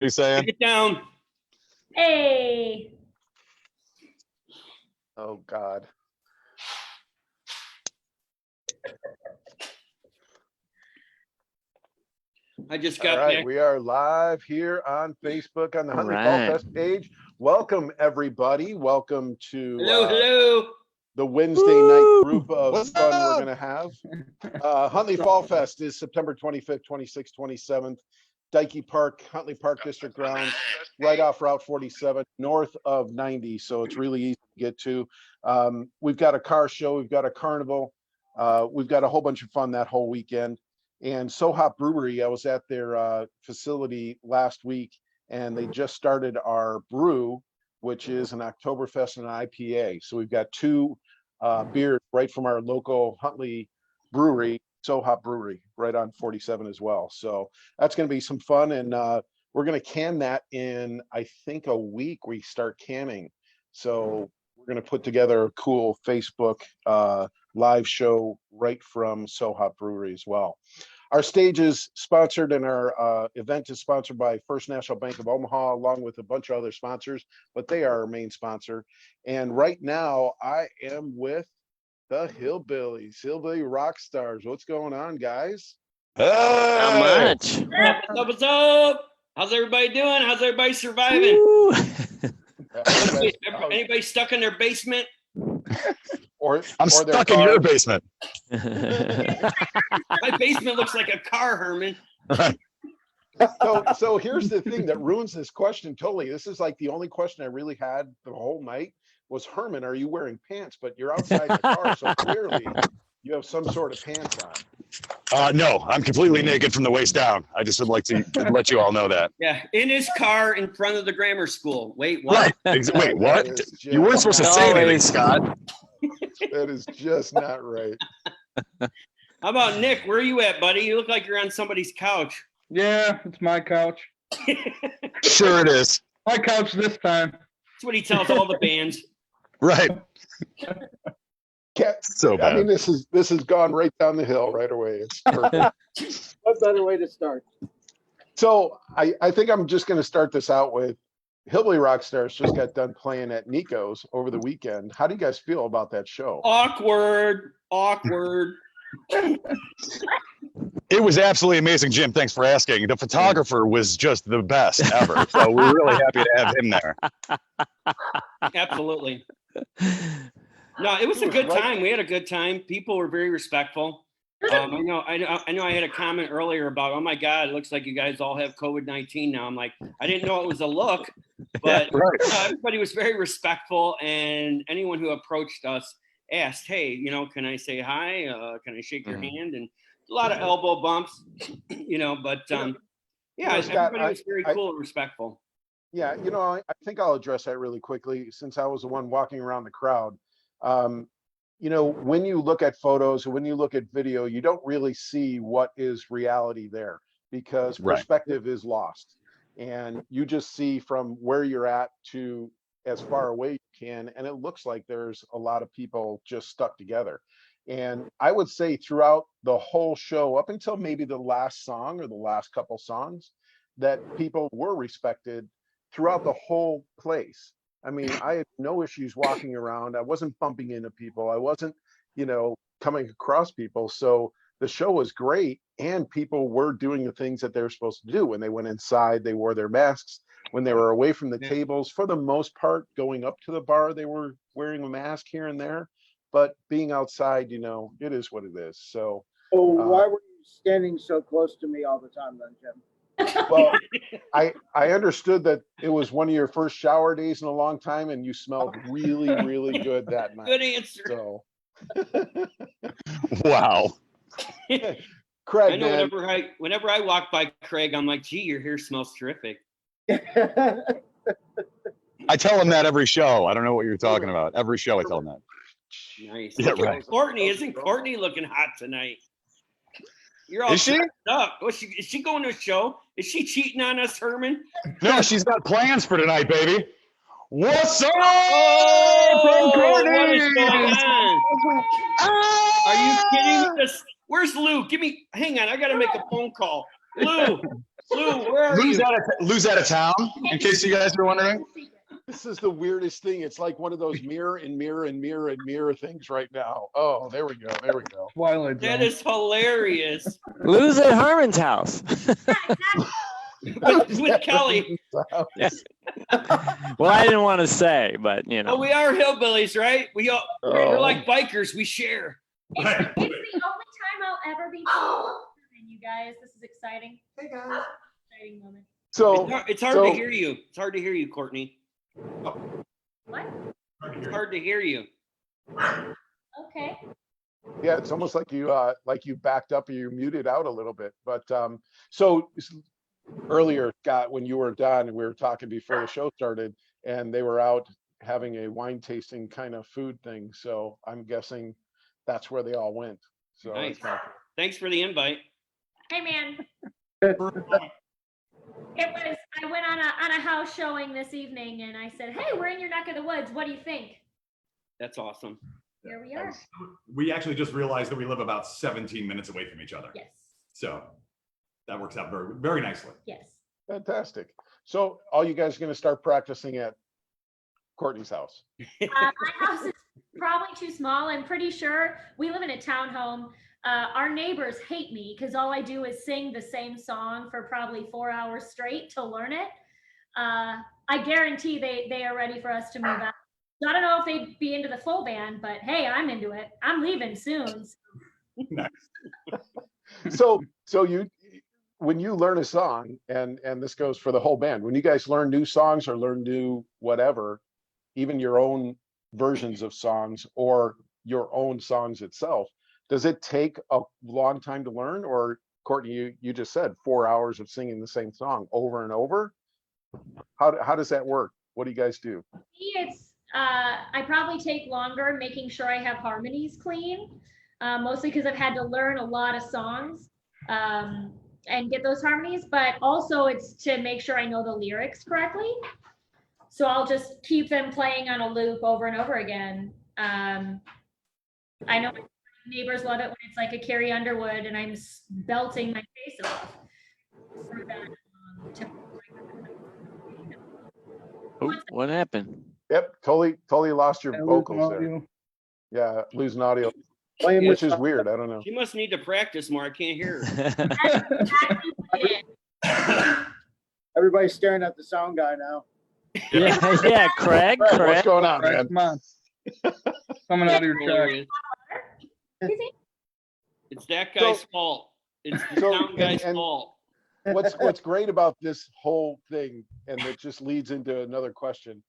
you saying? Get down. Hey. Oh, God. I just All got right, back. we are live here on Facebook on the Huntley Fall right. Fest page. Welcome, everybody. Welcome to Hello. the Wednesday night group of What's fun up? we're going to have. Huntley Fall Fest is September 25th, 26th, 27th. Dikey Park, Huntley Park District grounds, right off Route 47, north of 90. So it's really easy to get to. We've got a car show. We've got a carnival. We've got a whole bunch of fun that whole weekend. And So Hot Brewery, I was at their facility last week, and they just started our brew, which is an Oktoberfest and an IPA. So we've got two beers right from our local Huntley brewery, So Hot Brewery, right on 47 as well. So that's going to be some fun, and we're going to can that in, I think, a week. We start canning. So we're going to put together a cool Facebook live show right from So Hot Brewery as well. Our stage is sponsored, and our event is sponsored by First National Bank of Omaha, along with a bunch of other sponsors, but they are our main sponsor. And right now, I am with the Hillbillies, Hillbilly Rockstars. What's going on, guys? Not much. What's up? How's everybody doing? How's everybody surviving? Anybody stuck in their basement? I'm stuck in your basement. My basement looks like a car, Herman. So here's the thing that ruins this question totally. This is like the only question I really had the whole night was, Herman, are you wearing pants? But you're outside the car, so clearly you have some sort of pants on. No, I'm completely naked from the waist down. I just would like to let you all know that. Yeah, in his car in front of the grammar school. Wait, what? Right. Wait, what? You weren't supposed to say anything, Scott. That is just not right. How about Nick? Where are you at, buddy? You look like you're on somebody's couch. Yeah, it's my couch. Sure it is. My couch this time. That's what he tells all the bands. Right. So bad. I mean, this has gone right down the hill right away. It's perfect. What better way to start? So I think I'm just going to start this out with Hillbilly Rockstars just got done playing at Nico's over the weekend. How do you guys feel about that show? Awkward. It was absolutely amazing, Jim. Thanks for asking. The photographer was just the best ever. So we're really happy to have him there. Absolutely. No, it was a good time. We had a good time. People were very respectful. I know I had a comment earlier about, oh my God, it looks like you guys all have COVID-19 now. I'm like, I didn't know it was a look, but everybody was very respectful, and anyone who approached us asked, hey, can I say hi? Can I shake your hand? And a lot of elbow bumps, but everybody was very cool and respectful. Yeah, I think I'll address that really quickly since I was the one walking around the crowd. When you look at photos or when you look at video, you don't really see what is reality there because perspective is lost. And you just see from where you're at to as far away you can. And it looks like there's a lot of people just stuck together. And I would say throughout the whole show, up until maybe the last song or the last couple songs, that people were respected throughout the whole place. I mean, I had no issues walking around. I wasn't bumping into people. I wasn't, coming across people. So the show was great, and people were doing the things that they were supposed to do. When they went inside, they wore their masks. When they were away from the tables, for the most part, going up to the bar, they were wearing a mask here and there. But being outside, it is what it is. So why were you standing so close to me all the time then, Jim? Well, I understood that it was one of your first shower days in a long time, and you smelled really, really good that night. Good answer. So, wow. Craig, I know whenever I walk by Craig, I'm like, gee, your hair smells terrific. I tell him that every show. I don't know what you're talking about. Every show I tell him that. Nice. Yeah, right. Isn't Courtney looking hot tonight? You're all Is she? up. Is she going to a show? Is she cheating on us, Herman? No, she's got plans for tonight, baby. What's up? Oh, from Courtney? what is going on? Are you kidding me? Where's Lou? Hang on, I got to make a phone call. Lou, Lou, where are you? Lou's out of town, in case you guys were wondering. This is the weirdest thing. It's like one of those mirror and mirror and mirror and mirror things right now. Oh, there we go. There we go. Twilight Zone. That is hilarious. Lou's at Harmon's house. with Kelly. Yes. Well, I didn't want to say, but you know. Oh, we are hillbillies, right? We're like bikers. We share. It's the only time I'll ever be told. You guys, this is exciting. Hey guys. Exciting moment. So It's hard to hear you. It's hard to hear you, Courtney. What? It's hard to hear you. Okay. yeah, it's almost like you backed up or you muted out a little bit. But so earlier, Scott, when you were done, we were talking before the show started, and they were out having a wine tasting kind of food thing. So I'm guessing that's where they all went. So Nice. it's kind of cool. Thanks for the invite. Hey, man. I went on a house showing this evening, and I said, "Hey, we're in your neck of the woods. What do you think?" That's awesome. Here we are. We actually just realized that we live about 17 minutes away from each other. Yes. So that works out very, very nicely. Yes. Fantastic. So all you guys are going to start practicing at Courtney's house. My house is probably too small. I'm pretty sure we live in a townhome. Our neighbors hate me because all I do is sing the same song for probably 4 hours straight to learn it. I guarantee they are ready for us to move out. So I don't know if they'd be into the full band, but hey, I'm into it. I'm leaving soon. Nice. So when you learn a song, and this goes for the whole band, when you guys learn new songs or learn new whatever, even your own versions of songs or your own songs itself, does it take a long time to learn? Or Courtney, you just said 4 hours of singing the same song over and over. How does that work? What do you guys do? It's I probably take longer making sure I have harmonies clean, mostly because I've had to learn a lot of songs and get those harmonies, but also it's to make sure I know the lyrics correctly. So I'll just keep them playing on a loop over and over again. I know my neighbors love it when it's like a Carrie Underwood and I'm belting my face off. For that, Oh, what happened? Yep, totally lost your And vocals there. audio. Yeah, losing audio, Playing which with is weird. I don't know. She must need to practice more. I can't hear her. That's exactly what it is. everybody's staring at the sound guy now. yeah, Craig. What's Craig. going on, Right, man? come on. Coming out of your track. It's that guy's fault. It's the So- sound guy's and- fault. What's great about this whole thing, and it just leads into another question.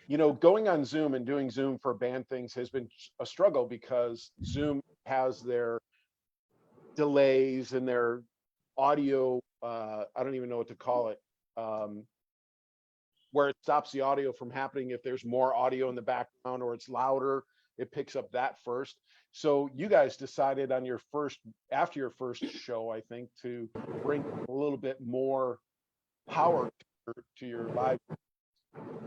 You know, going on Zoom and doing Zoom for band things has been a struggle because Zoom has their delays and their audio, I don't even know what to call it, where it stops the audio from happening if there's more audio in the background or it's louder, it picks up that first. So you guys decided on after your first show, I think, to bring a little bit more power to your live.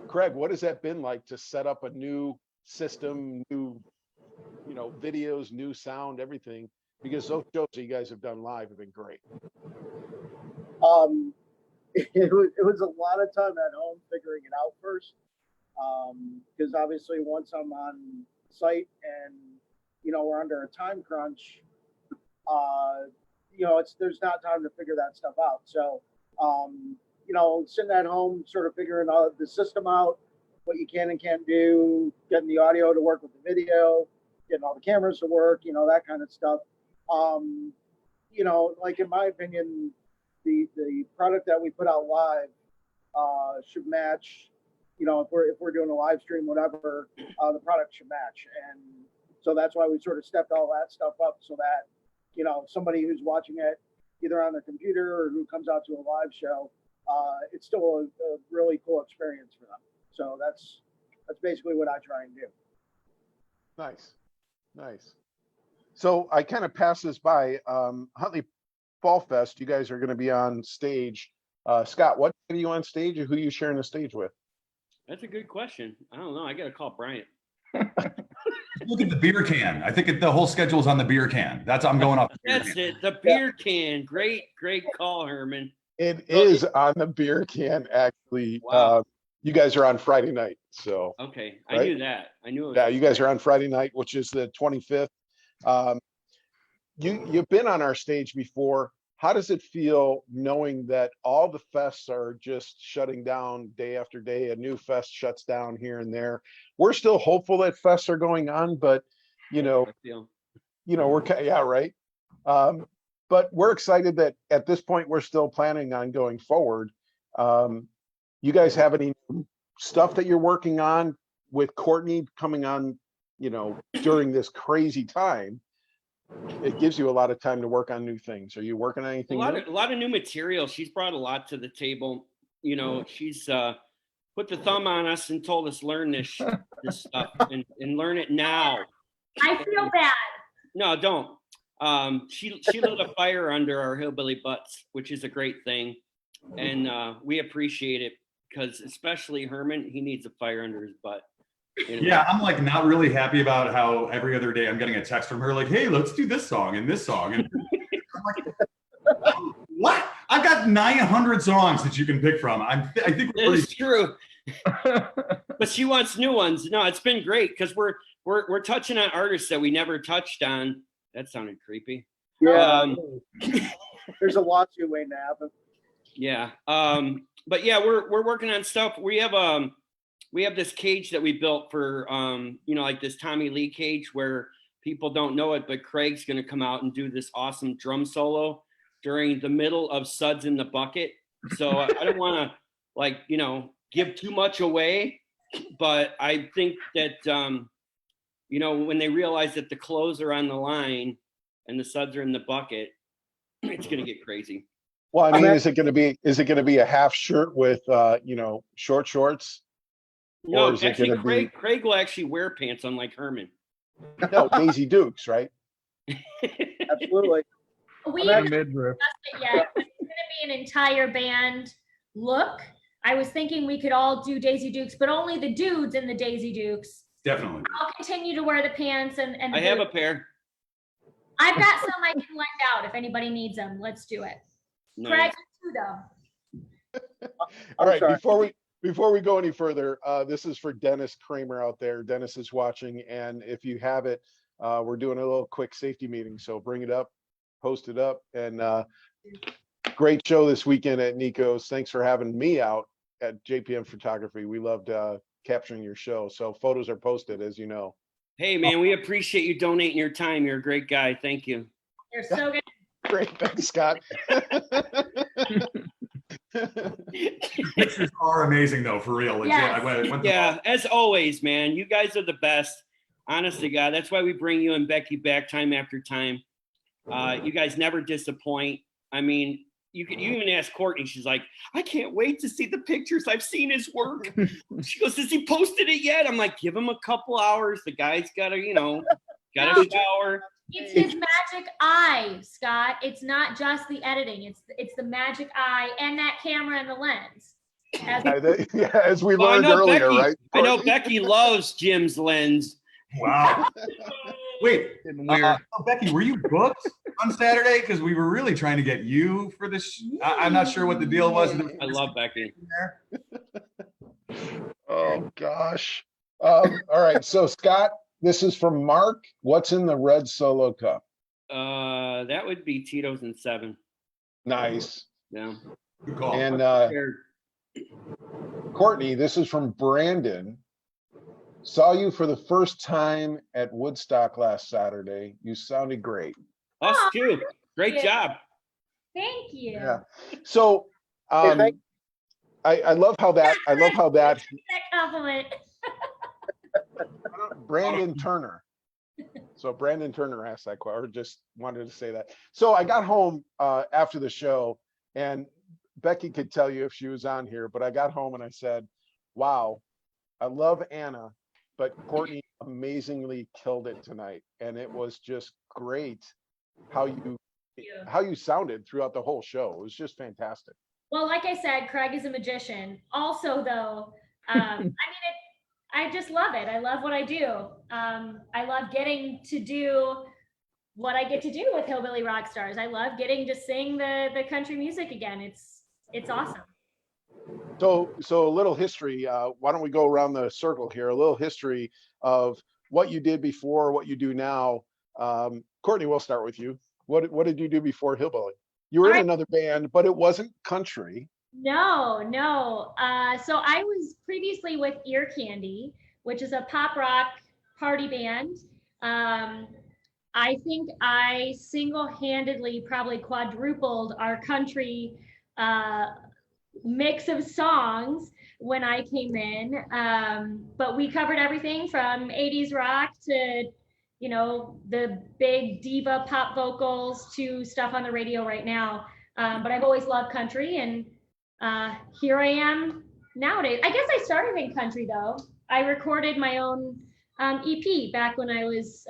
Craig, what has that been like to set up a new system, new, videos, new sound, everything? Because those shows that you guys have done live have been great. It was a lot of time at home figuring it out first. Because obviously once I'm on site and, we're under a time crunch, there's not time to figure that stuff out. So, sitting at home, sort of figuring out the system out, what you can and can't do, getting the audio to work with the video, getting all the cameras to work, that kind of stuff. Like in my opinion, the product that we put out live should match, if we're doing a live stream, whatever, the product should match. And so that's why we sort of stepped all that stuff up so that, somebody who's watching it either on their computer or who comes out to a live show, it's still a really cool experience for them. So that's basically what I try and do. Nice. So I kind of passed this by. Huntley Fall Fest, you guys are going to be on stage. Scott, what are you on stage or who are you sharing the stage with? That's a good question. I don't know. I got to call Bryant. Look at the beer can. I think the whole schedule is on the beer can. I'm going off. That's it. The beer can. Great call, Herman. It is on the beer can, actually. Wow. You guys are on Friday night, so. Okay, I Right? knew that. I knew it. Yeah, you guys are on Friday night, which is the 25th. Um, you've been on our stage before. How does it feel knowing that all the fests are just shutting down day after day? A new fest shuts down here and there. We're still hopeful that fests are going on, but I feel. yeah, right. But we're excited that at this point we're still planning on going forward. You guys have any stuff that you're working on with Courtney coming on, during this crazy time? It gives you a lot of time to work on new things. Are you working on A anything lot new? of new material. She's brought a lot to the table. She's put the thumb on us and told us learn this stuff and learn it now. I feel bad. No, don't. She lit a fire under our hillbilly butts, which is a great thing, and we appreciate it because especially Herman, he needs a fire under his butt. Yeah, I'm like not really happy about how every other day I'm getting a text from her like, "Hey, let's do this song and this song." And I'm like, "What? I've got 900 songs that you can pick from." I think It's true. But she wants new ones. No, it's been great because we're touching on artists that we never touched on. That sounded creepy. Yeah. There's a lawsuit waiting to happen. Yeah. But yeah, we're working on stuff. We have this cage that we built for like this Tommy Lee cage where people don't know it, but Craig's gonna come out and do this awesome drum solo during the middle of Suds in the Bucket. So I don't wanna give too much away, but I think that when they realize that the clothes are on the line and the suds are in the bucket, it's gonna get crazy. Well, I mean, is it going to be a half shirt with short shorts? No, Or is it actually, gonna be- Craig will actually wear pants, unlike Herman. No, Daisy Dukes, right? Absolutely. We I'm haven't Midriff. discussed it yet. It's going to be an entire band look. I was thinking we could all do Daisy Dukes, but only the dudes in the Daisy Dukes. definitely. I'll continue to wear the pants and the I have a boots. pair. I've got some I can lend out if anybody needs them. Let's do it. Nice. Craig, two though. All right, sorry. before we go any further, this is for Dennis Kramer out there. Dennis is watching, and if you have it, we're doing a little quick safety meeting. So bring it up, post it up, and great show this weekend at Nico's. Thanks for having me out at JPM Photography. We loved capturing your show. So photos are posted, as you know. Hey man, we appreciate you donating your time. You're a great guy. Thank you. You're so good. Great, thanks, Scott. Pictures are amazing though, for real. Legit. Yes. I went Yeah, as always, man. You guys are the best. Honestly, God, that's why we bring you and Becky back time after time. You guys never disappoint. I mean, you even ask Courtney. She's like, I can't wait to see the pictures. I've seen his work. She goes, has he posted it yet? I'm like, give him a couple hours. The guy's gotta, gotta shower. It's his magic eye, Scott. It's not just the editing. It's the magic eye and that camera and the lens. As we Well, learned earlier, Becky, right? I know Becky loves Jim's lens. Wow. Wait, Getting weird. Becky, were you booked on Saturday? Because we were really trying to get you for this. I'm not sure what the deal was. I love Becky. Oh gosh. All right. So Scott, this is from Mark. What's in the red solo cup? That would be Tito's and 7. Nice. Yeah. Good call. And Sure. Courtney, this is from Brandon. Saw you for the first time at Woodstock last Saturday. You sounded great. Us too. Great job. Thank you. Yeah. So thank- I love how that That compliment. Brandon Turner. So Brandon Turner asked that question, or just wanted to say that. So I got home after the show, and Becky could tell you if she was on here, but I got home and I said, wow, I love Anna, but Courtney amazingly killed it tonight. And it was just great how you sounded throughout the whole show. It was just fantastic. Well, like I said, Craig is a magician. Also, though, I just love it. I love what I do. I love getting to do what I get to do with Hillbilly Rockstars. I love getting to sing the country music again. it's awesome. So a little history. Why don't we go around the circle here? A little history of what you did before, what you do now. Courtney, we'll start with you. What did you do before Hillbilly? You were in another band, but it wasn't country. No. So I was previously with Ear Candy, which is a pop rock party band. I think I single-handedly probably quadrupled our country mix of songs when I came in. But we covered everything from 80s rock to, you know, the big diva pop vocals to stuff on the radio right now. But I've always loved country, and here I am nowadays. I guess I started in country though. I recorded my own EP back when I was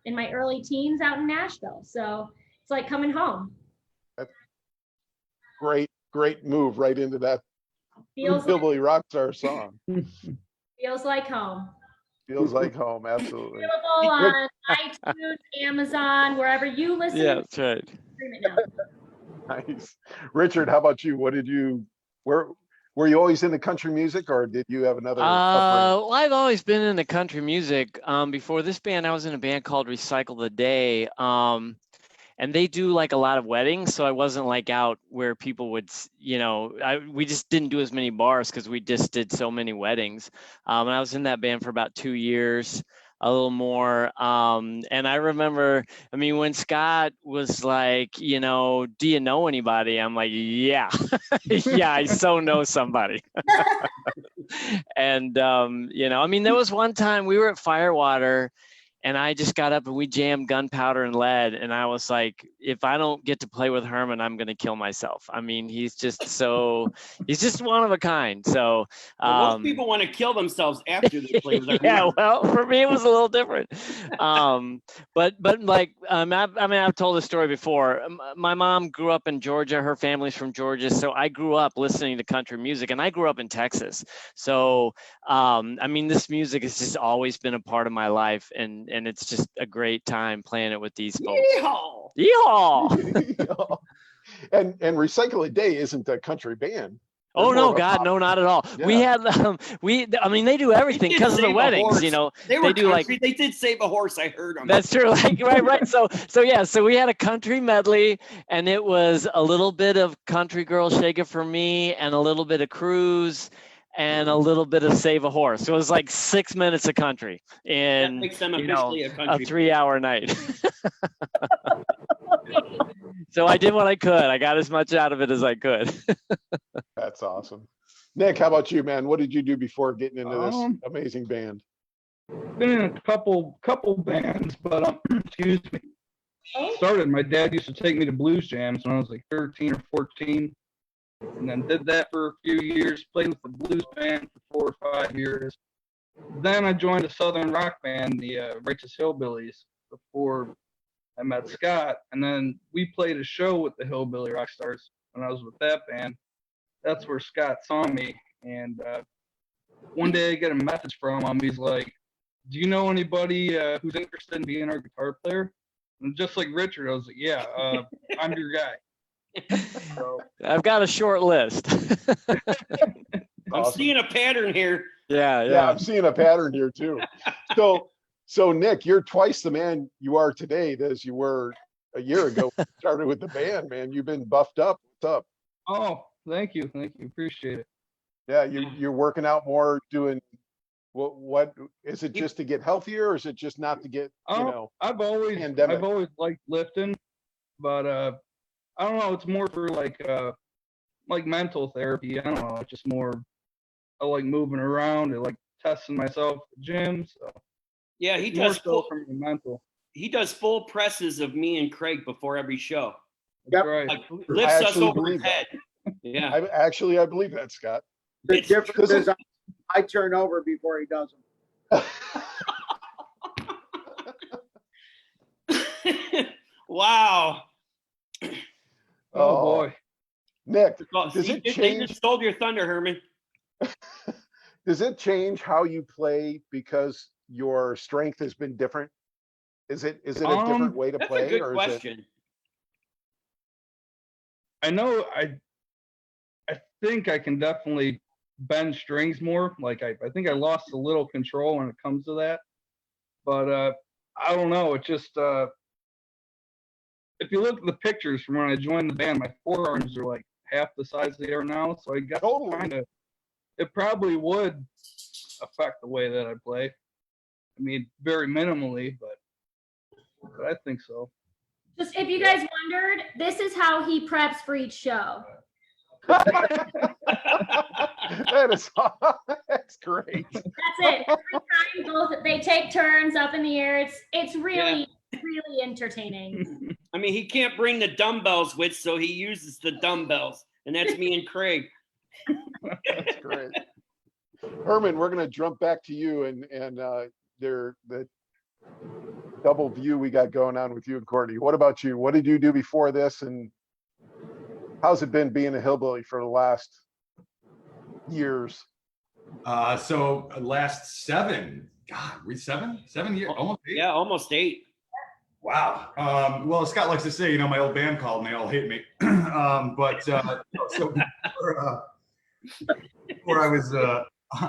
in my early teens out in Nashville. So it's like coming home. Great move right into that Feels Hillbilly Rockstar song. Feels like home. Feels like home, absolutely. Available on iTunes, Amazon, wherever you listen. Yeah, that's right. Stream it now. Nice. Richard, how about you? Were you always into country music, or did you have another upbringing? Well, I've always been into country music. Before this band, I was in a band called Recycle the Day. And they do like a lot of weddings, so I wasn't like out where people would, you know, we just didn't do as many bars because we just did so many weddings. And I was in that band for about 2 years, a little more. And I remember, I mean, when Scott was like, you know, do you know anybody? I'm like, yeah, yeah, I so know somebody. And, you know, I mean, there was one time we were at Firewater, and I just got up and we jammed Gunpowder and Lead. And I was like, if I don't get to play with Herman, I'm going to kill myself. I mean, he's just one of a kind. So most people want to kill themselves after they play with yeah, Herman. well, for me, it was a little different. But like, I mean, I've told this story before. My mom grew up in Georgia. Her family's from Georgia. So I grew up listening to country music, and I grew up in Texas. So, I mean, this music has just always been a part of my life. And it's just a great time playing it with these folks. Yeehaw! Yeehaw! And Recycle a Day isn't a country band. Oh They're no, more of a God, pop- no, not at all. Yeah. We had I mean, they do everything They did because of the save a weddings, horse. you know. They were do like country. They did save a horse. I heard them. that's true. Like right. So yeah. So we had a country medley, and it was a little bit of Country Girl Shake It For Me, and a little bit of Cruise, and a little bit of Save a Horse. So it was like 6 minutes of country in That makes them you know, officially a country. a 3-hour night. So I did what I could. I got as much out of it as I could. That's awesome. Nick, how about you, man? What did you do before getting into this amazing band? Been in a couple bands, but excuse me. Started. My dad used to take me to blues jams when I was like 13 or 14, and then did that for a few years. Played with the blues band for 4 or 5 years. Then I joined a southern rock band, the Righteous Hillbillies, before I met Scott, and then we played a show with the Hillbilly Rockstars when I was with that band. That's where Scott saw me, and one day I get a message from him. He's like, do you know anybody who's interested in being our guitar player? And just like Richard, I was like, yeah, I'm your guy. So, I've got a short list. I'm seeing a pattern here. Yeah. I'm seeing a pattern here too. So Nick, you're twice the man you are today as you were a year ago. When you started with the band, man. You've been buffed up. What's up? oh, thank you, appreciate it. Yeah, you're working out more, doing what is it, just to get healthier, or is it just not to get, you know, I've always liked lifting, but I don't know, it's more for like mental therapy. I don't know, it's just more, I like moving around, I like testing myself at the gym. So Yeah, he more does so from the mental. he does full presses of me and Craig before every show. That's right. Like lifts us actually over believe his head. Yeah. I believe that, Scott. The It's- difference is I turn over before he does them. Wow. Oh boy. Nick, Well, does see, it they change? just stole your thunder, Herman. Does it change how you play because your strength has been different? Is it a different way to That's play, a good or question. I know I think I can definitely bend strings more. Like I think I lost a little control when it comes to that. But I don't know. It just if you look at the pictures from when I joined the band, my forearms are like half the size they are now. So I guess it probably would affect the way that I play. I mean, very minimally, but I think so. Just if you guys wondered, this is how he preps for each show. That is that's great. That's it. Every time they take turns up in the air. It's really really entertaining. I mean, he can't bring the dumbbells with, so he uses the dumbbells, and that's me and Craig. That's great. Herman, we're gonna jump back to you and the double view we got going on with you and Courtney. What about you? What did you do before this, and how's it been being a hillbilly for the last years? So last 7 years, almost 8. Yeah, almost 8. Wow. Well, Scott likes to say, my old band called and they all hate me. So before I was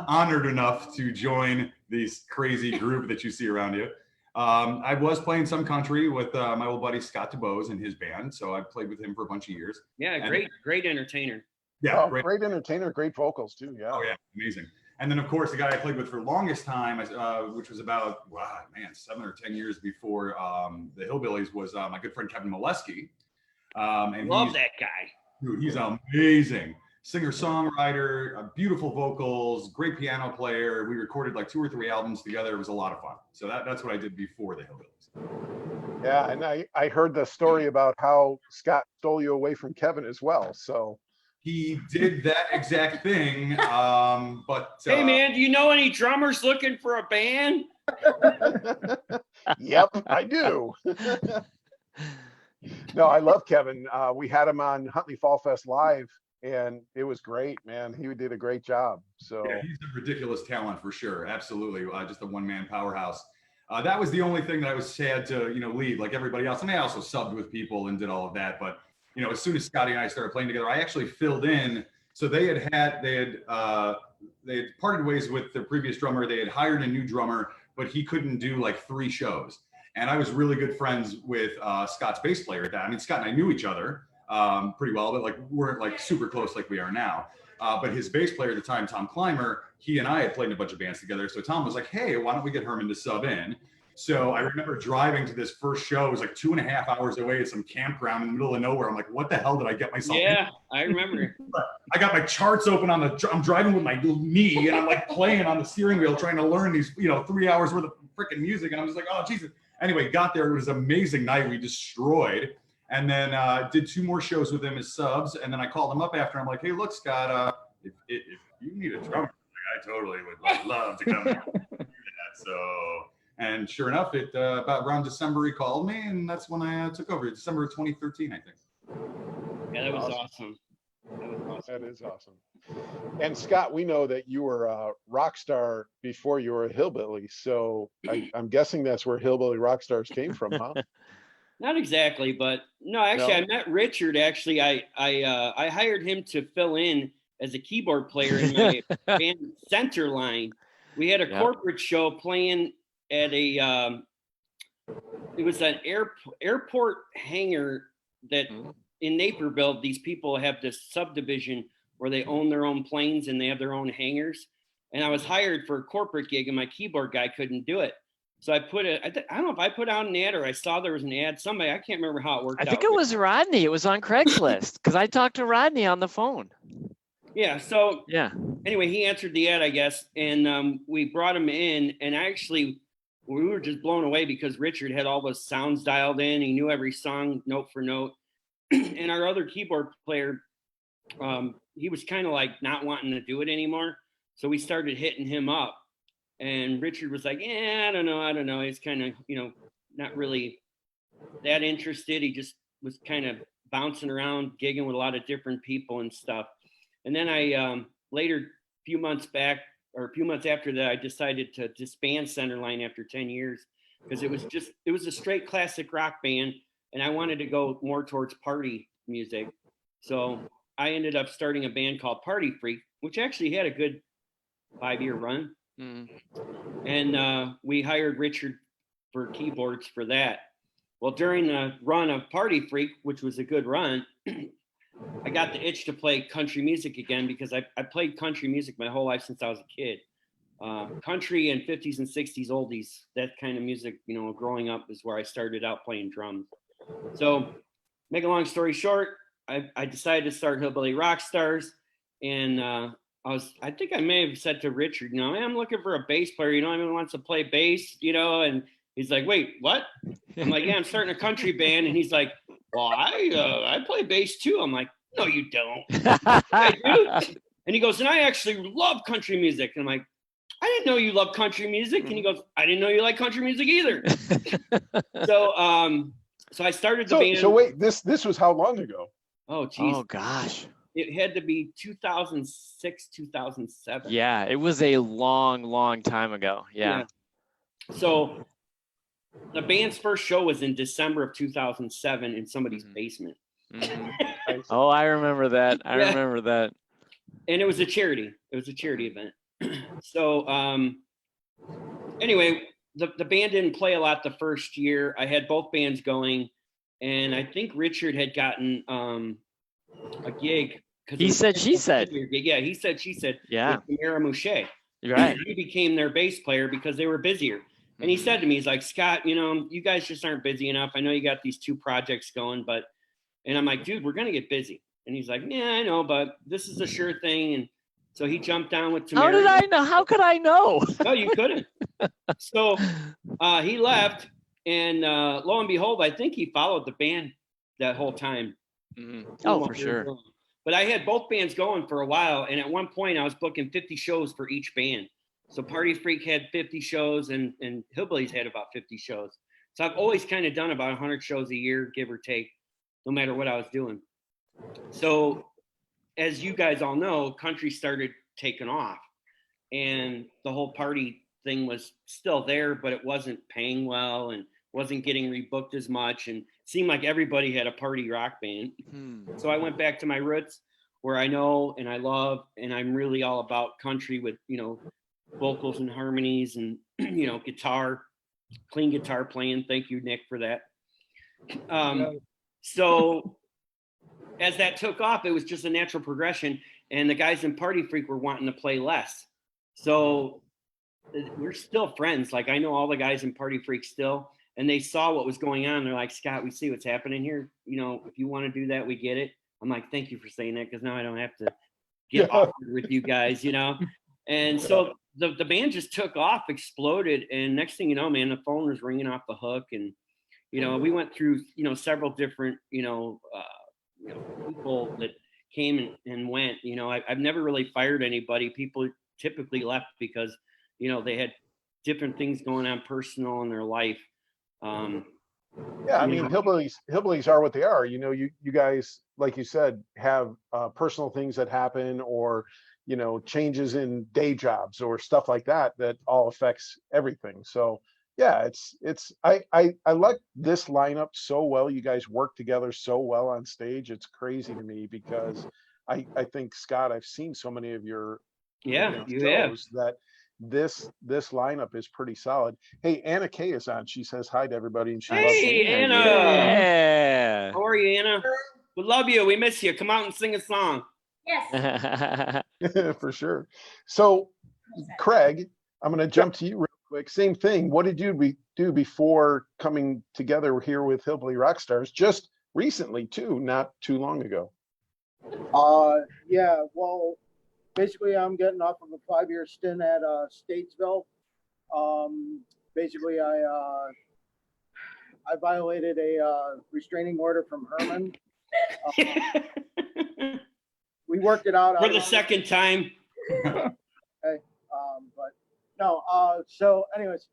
honored enough to join this crazy group that you see around you, I was playing some country with my old buddy Scott DeBose and his band. So I played with him for a bunch of years. Yeah, great entertainer. Yeah, great entertainer, great vocals too. Yeah. Oh yeah, amazing. And then of course the guy I played with for the longest time, which was about 7 or 10 years before the Hillbillies, was my good friend Kevin Molesky. And love that guy. Dude, he's amazing. Singer-songwriter, beautiful vocals, great piano player. We recorded like 2 or 3 albums together. It was a lot of fun. So that's what I did before the Hillbillies. Yeah, and I heard the story about how Scott stole you away from Kevin as well. So he did that exact thing. But hey man, do you know any drummers looking for a band? Yep, I do. No, I love Kevin. We had him on Huntley Fall Fest Live, and it was great, man. He did a great job. So yeah, he's a ridiculous talent for sure. Absolutely, just a one-man powerhouse. That was the only thing that I was sad to leave, like everybody else. And I also subbed with people and did all of that. But as soon as Scotty and I started playing together, I actually filled in. So they had parted ways with the previous drummer. They had hired a new drummer, but he couldn't do like 3 shows. And I was really good friends with Scott's bass player at that. I mean, Scott and I knew each other pretty well, but like weren't like super close like we are now. But his bass player at the time, Tom Clymer, he and I had played in a bunch of bands together. So Tom was like, hey, why don't we get Herman to sub in? So I remember driving to this first show. It was like 2.5 hours away at some campground in the middle of nowhere. I'm like, what the hell did I get myself in? Yeah, I remember. I got my charts open I'm driving with my knee and I'm like playing on the steering wheel, trying to learn these, 3 hours worth of freaking music. And I was like, oh, Jesus. Anyway, got there. It was an amazing night. We destroyed. And then did 2 more shows with him as subs. And then I called him up after. I'm like, hey, look, Scott, if you need a drummer, I totally would love to come and do that. So, and sure enough, about around December, he called me, and that's when I took over. December of 2013, I think. Yeah, that was awesome. That is awesome. And Scott, we know that you were a rock star before you were a hillbilly. So I'm guessing that's where Hillbilly Rockstars came from, huh? Not exactly, but no, actually, No? I met Richard. Actually, I hired him to fill in as a keyboard player in my band Centerline. We had a corporate show playing at it was an airport hangar that in Naperville, these people have this subdivision where they own their own planes and they have their own hangars. And I was hired for a corporate gig and my keyboard guy couldn't do it. So I don't know if I put out an ad or I saw there was an ad. Somebody, I can't remember how it worked out. I think it was Rodney. It was on Craigslist because I talked to Rodney on the phone. Yeah. So yeah. Anyway, he answered the ad, I guess. And we brought him in and we were just blown away because Richard had all those sounds dialed in. He knew every song note for note. And our other keyboard player, he was kind of like not wanting to do it anymore. So we started hitting him up. And Richard was like, I don't know. He's kind of, not really that interested. He just was kind of bouncing around, gigging with a lot of different people and stuff. And then I later, a few months after that, I decided to disband Centerline after 10 years because it was a straight classic rock band. And I wanted to go more towards party music. So I ended up starting a band called Party Freak, which actually had a good 5-year run. And we hired Richard for keyboards for that. Well, during the run of Party Freak, which was a good run, I got the itch to play country music again because I played country music my whole life since I was a kid. Country and 50s and 60s oldies, that kind of music, you know, growing up is where I started out playing drums. So, make a long story short, I decided to start Hillbilly Rockstars, and I think I may have said to Richard, you know, hey, I'm looking for a bass player, you know, anyone wants to play bass, you know, and he's like, wait, what? I'm like, yeah, I'm starting a country band, and he's like, well, I play bass too. I'm like, no, you don't. I do. And he goes, and I actually love country music. And I'm like, I didn't know you love country music. And he goes, I didn't know you like country music either. So I started the band. So wait, this was how long ago? Oh, geez. Oh, gosh. It had to be 2006, 2007. Yeah, it was a long time ago. Yeah. So the band's first show was in December of 2007 in somebody's basement. Oh, I remember that. I remember that. And it was a charity. It was a charity event. So anyway, the band didn't play a lot the first year. I had both bands going, and I think Richard had gotten a gig. He said, she said. Yeah, he said, she said. Yeah. With Mara Mouche. Right. He became their bass player because they were busier. And he said to me, he's like, Scott, you know, you guys just aren't busy enough. I know you got these 2 projects going, and I'm like, dude, we're going to get busy. And he's like, yeah, I know, but this is a sure thing. And so he jumped down with Tamara. How did I know? How could I know? No, you couldn't. So he left, and lo and behold, I think he followed the band that whole time. Oh, for sure. But I had both bands going for a while, and at one point I was booking 50 shows for each band. So Party Freak had 50 shows, and Hillbillies had about 50 shows. So I've always kind of done about 100 shows a year, give or take, no matter what I was doing. So as you guys all know, country started taking off, and the whole party thing was still there, but it wasn't paying well and wasn't getting rebooked as much, and it seemed like everybody had a party rock band. So I went back to my roots, where I know and I love, and I'm really all about country with, you know, vocals and harmonies and, you know, guitar, clean guitar playing. Thank you, Nick, for that. So as that took off, it was just a natural progression, and the guys in Party Freak were wanting to play less. So we're still friends. Like, I know all the guys in Party Freak still, and they saw what was going on. They're like, Scott, we see what's happening here. You know, if you want to do that, we get it. I'm like, thank you for saying that, because now I don't have to get awkward with you guys, you know? And so the band just took off, exploded. And next thing you know, man, the phone was ringing off the hook. And, you know, we went through, you know, several different, people that came and went. You know, I've never really fired anybody. People typically left because, you know, they had different things going on personal in their life. Yeah, I mean, hillbillies are what they are. You know, you guys, like you said, have personal things that happen, or, you know, changes in day jobs or stuff like that all affects everything. So yeah, I like this lineup so well. You guys work together so well on stage. It's crazy to me, because I think, Scott, I've seen so many of your shows that this lineup is pretty solid. Hey, Anna Kay is on. She says hi to everybody, and she loves Hey, Anna. Yeah. How are you, Anna? We love you. We miss you. Come out and sing a song. Yes. For sure. So, Craig, I'm going to jump to you real quick. Same thing. What did you do before coming together here with Hillbilly Rockstars? Just recently, too, not too long ago. Yeah, well, basically I'm getting off of a 5-year stint at Statesville. Basically I violated a restraining order from Herman. We worked it out for the second time. Okay, but no. So, anyways,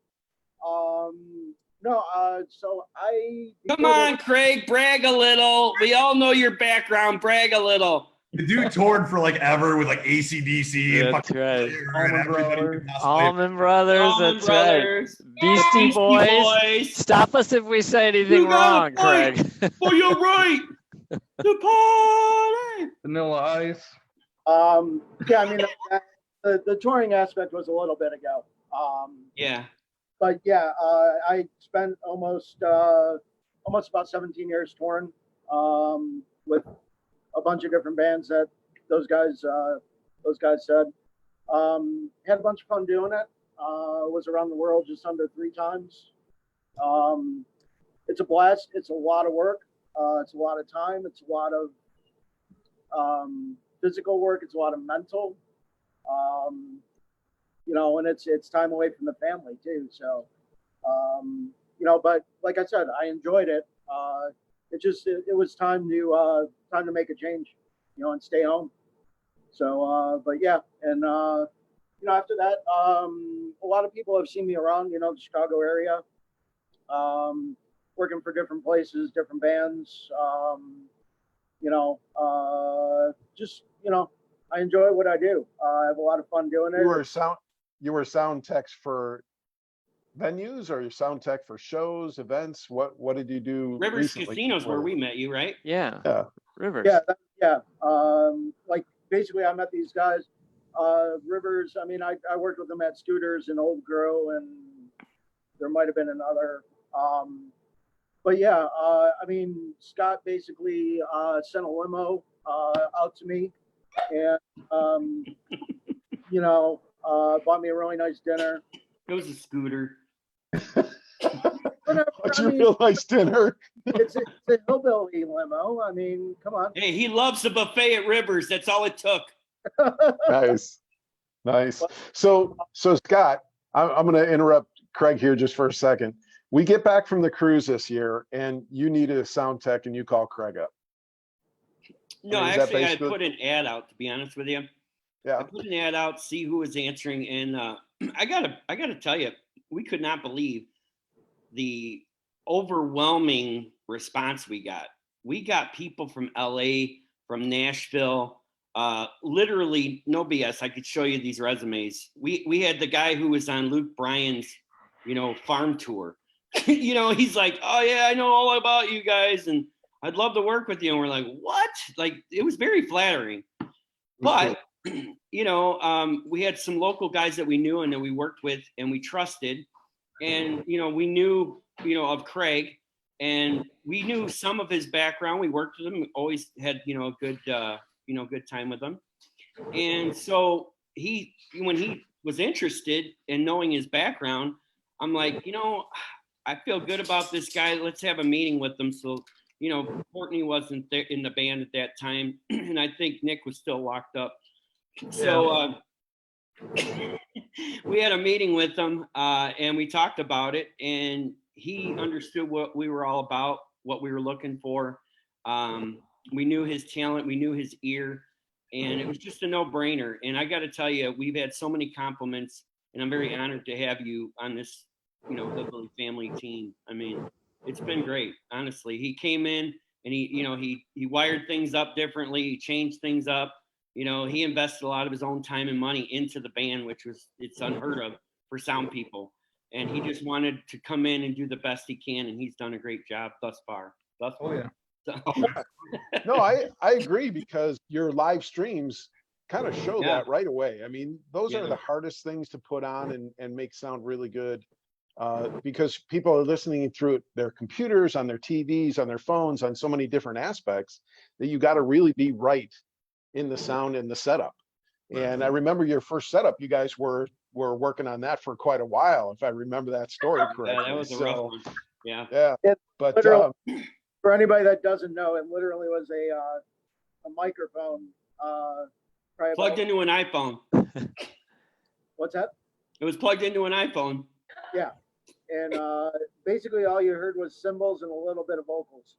no. So I. Come on, Craig, brag a little. We all know your background. Brag a little. The dude toured for like ever with like AC/DC and That's right. Allman Brothers. That's right. Beastie Boys. Stop us if we say anything wrong, Craig. Oh, you're right. The party. Vanilla Ice. Yeah, I mean, the touring aspect was a little bit ago. Yeah. But yeah, I spent almost about 17 years touring with a bunch of different bands that those guys said. Had a bunch of fun doing it. Was around the world just under 3 times. It's a blast. It's a lot of work. It's a lot of time. It's a lot of physical work. It's a lot of mental. You know, and it's time away from the family too. So, you know, but like I said, I enjoyed it. It was time to make a change, you know, and stay home. So, but yeah, and you know, after that, a lot of people have seen me around, you know, the Chicago area, working for different places, different bands. You know, just, you know, I enjoy what I do. I have a lot of fun doing it. You were sound techs for venues, or your sound tech for shows, events? What did you do? Rivers recently? Casinos where we met you, right? Yeah. Yeah. Rivers. Yeah, yeah. Like basically, I met these guys. Rivers. I mean, I worked with them at Scooters and Old Grow, and there might have been another. But yeah, I mean, Scott basically sent a limo out to me, and you know, bought me a really nice dinner. It was a scooter. What's your real nice dinner? It's a hillbilly limo. I mean, come on. Hey, he loves the buffet at Rivers. That's all it took. Nice. So Scott, I'm going to interrupt Craig here just for a second. We get back from the cruise this year, and you needed a sound tech, and you call Craig up. No, I mean, is that actually, I basically- put an ad out, to be honest with you. I Yeah. put an ad out, see who was answering, and I gotta tell you, we could not believe the overwhelming response we got. We got people from LA, from Nashville, literally no BS. I could show you these resumes. We had the guy who was on Luke Bryan's, you know, farm tour. You know, he's like, oh yeah, I know all about you guys, and I'd love to work with you. And we're like, what? Like, it was very flattering. But you know, we had some local guys that we knew and that we worked with and we trusted, and you know, we knew, you know, of Craig, and we knew some of his background. We worked with him. We always had, you know, a good, you know, good time with him. And so when he was interested in knowing his background, I'm like, you know, I feel good about this guy. Let's have a meeting with him. So, you know, Courtney wasn't there in the band at that time, and I think Nick was still locked up. So we had a meeting with him, and we talked about it, and he understood what we were all about, what we were looking for. We knew his talent, we knew his ear, and it was just a no-brainer. And I got to tell you, we've had so many compliments, and I'm very honored to have you on this, you know, Hillbilly family team. I mean, it's been great, honestly. He came in and he wired things up differently. He changed things up. You know, he invested a lot of his own time and money into the band, it's unheard of for sound people. And he just wanted to come in and do the best he can, and he's done a great job thus far. Oh yeah. So, No, I agree, because your live streams kind of show that right away. I mean, those are the hardest things to put on and make sound really good, because people are listening through their computers, on their TVs, on their phones, on so many different aspects, that you got to really be right in the sound and the setup. And I remember your first setup, you guys were working on that for quite a while, if I remember that story correctly. yeah, that was a rough one. Yeah. Yeah. But For anybody that doesn't know, it literally was a microphone Plugged into an iPhone. What's that? It was plugged into an iPhone. Yeah. And basically all you heard was cymbals and a little bit of vocals.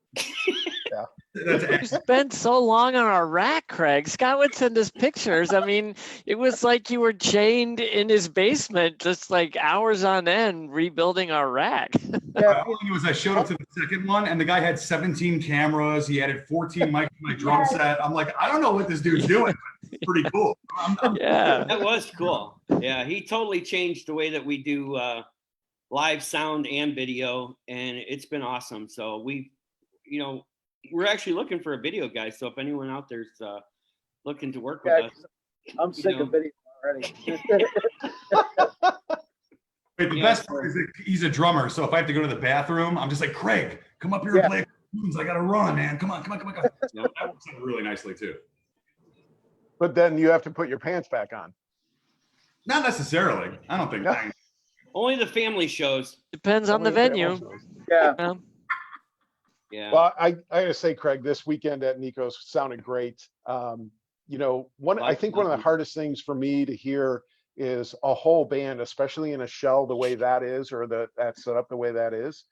You spent so long on our rack, Craig. Scott would send us pictures. I mean, it was like you were chained in his basement, just like hours on end, rebuilding our rack. Yeah. All I knew was I showed up to the second one, and the guy had 17 cameras. He added 14 mics to my drum set. I'm like, I don't know what this dude's doing, but it's pretty cool. Yeah. That was cool. Yeah, he totally changed the way that we do live sound and video, and it's been awesome. So we, you know, we're actually looking for a video guy. So if anyone out there's looking to work with Yeah, us, I'm sick of videos already. Wait, the best part is that he's a drummer, so if I have to go to the bathroom, I'm just like, Craig, come up here and play tunes. I gotta run, man. Come on. That works out really nicely too. But then you have to put your pants back on. Not necessarily. I don't think. Yeah. only the family shows. Depends on the venue. Yeah. Yeah. Well, I gotta say, Craig, this weekend at Nico's sounded great. You know, I think one of the hardest things for me to hear is a whole band, especially in a shell the way that is, or that's set up the way that is.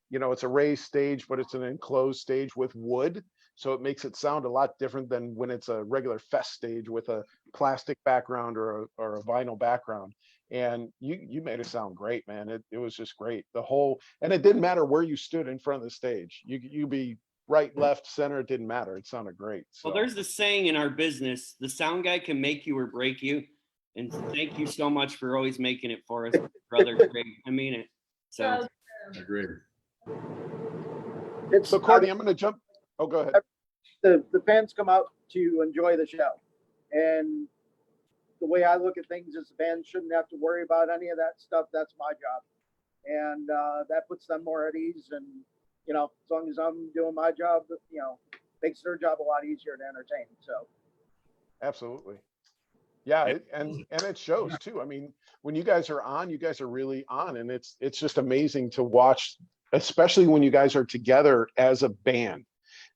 You know, it's a raised stage, but it's an enclosed stage with wood. So it makes it sound a lot different than when it's a regular fest stage with a plastic background or a vinyl background. And you made it sound great, man. It was just great. And it didn't matter where you stood in front of the stage. You be right, left, center, it didn't matter. It sounded great. So. Well, there's the saying in our business, the sound guy can make you or break you. And thank you so much for always making it for us, brother Craig. I mean it. So Agreed. So Courtney, I'm gonna jump. Oh, go ahead. The fans come out to enjoy the show. And the way I look at things is the band shouldn't have to worry about any of that stuff. That's my job. And that puts them more at ease. And, you know, as long as I'm doing my job, you know, makes their job a lot easier to entertain. So. Absolutely. Yeah. And it shows too. I mean, when you guys are on, you guys are really on. And it's just amazing to watch, especially when you guys are together as a band.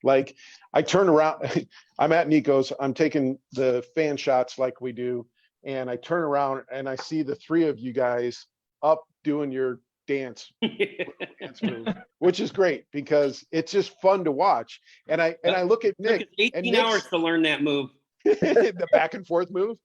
Like I turn around, I'm at Nico's, I'm taking the fan shots like we do. And I turn around and I see the three of you guys up doing your dance move, which is great because it's just fun to watch. And I look at Nick. 18 hours to learn that move. The back and forth move.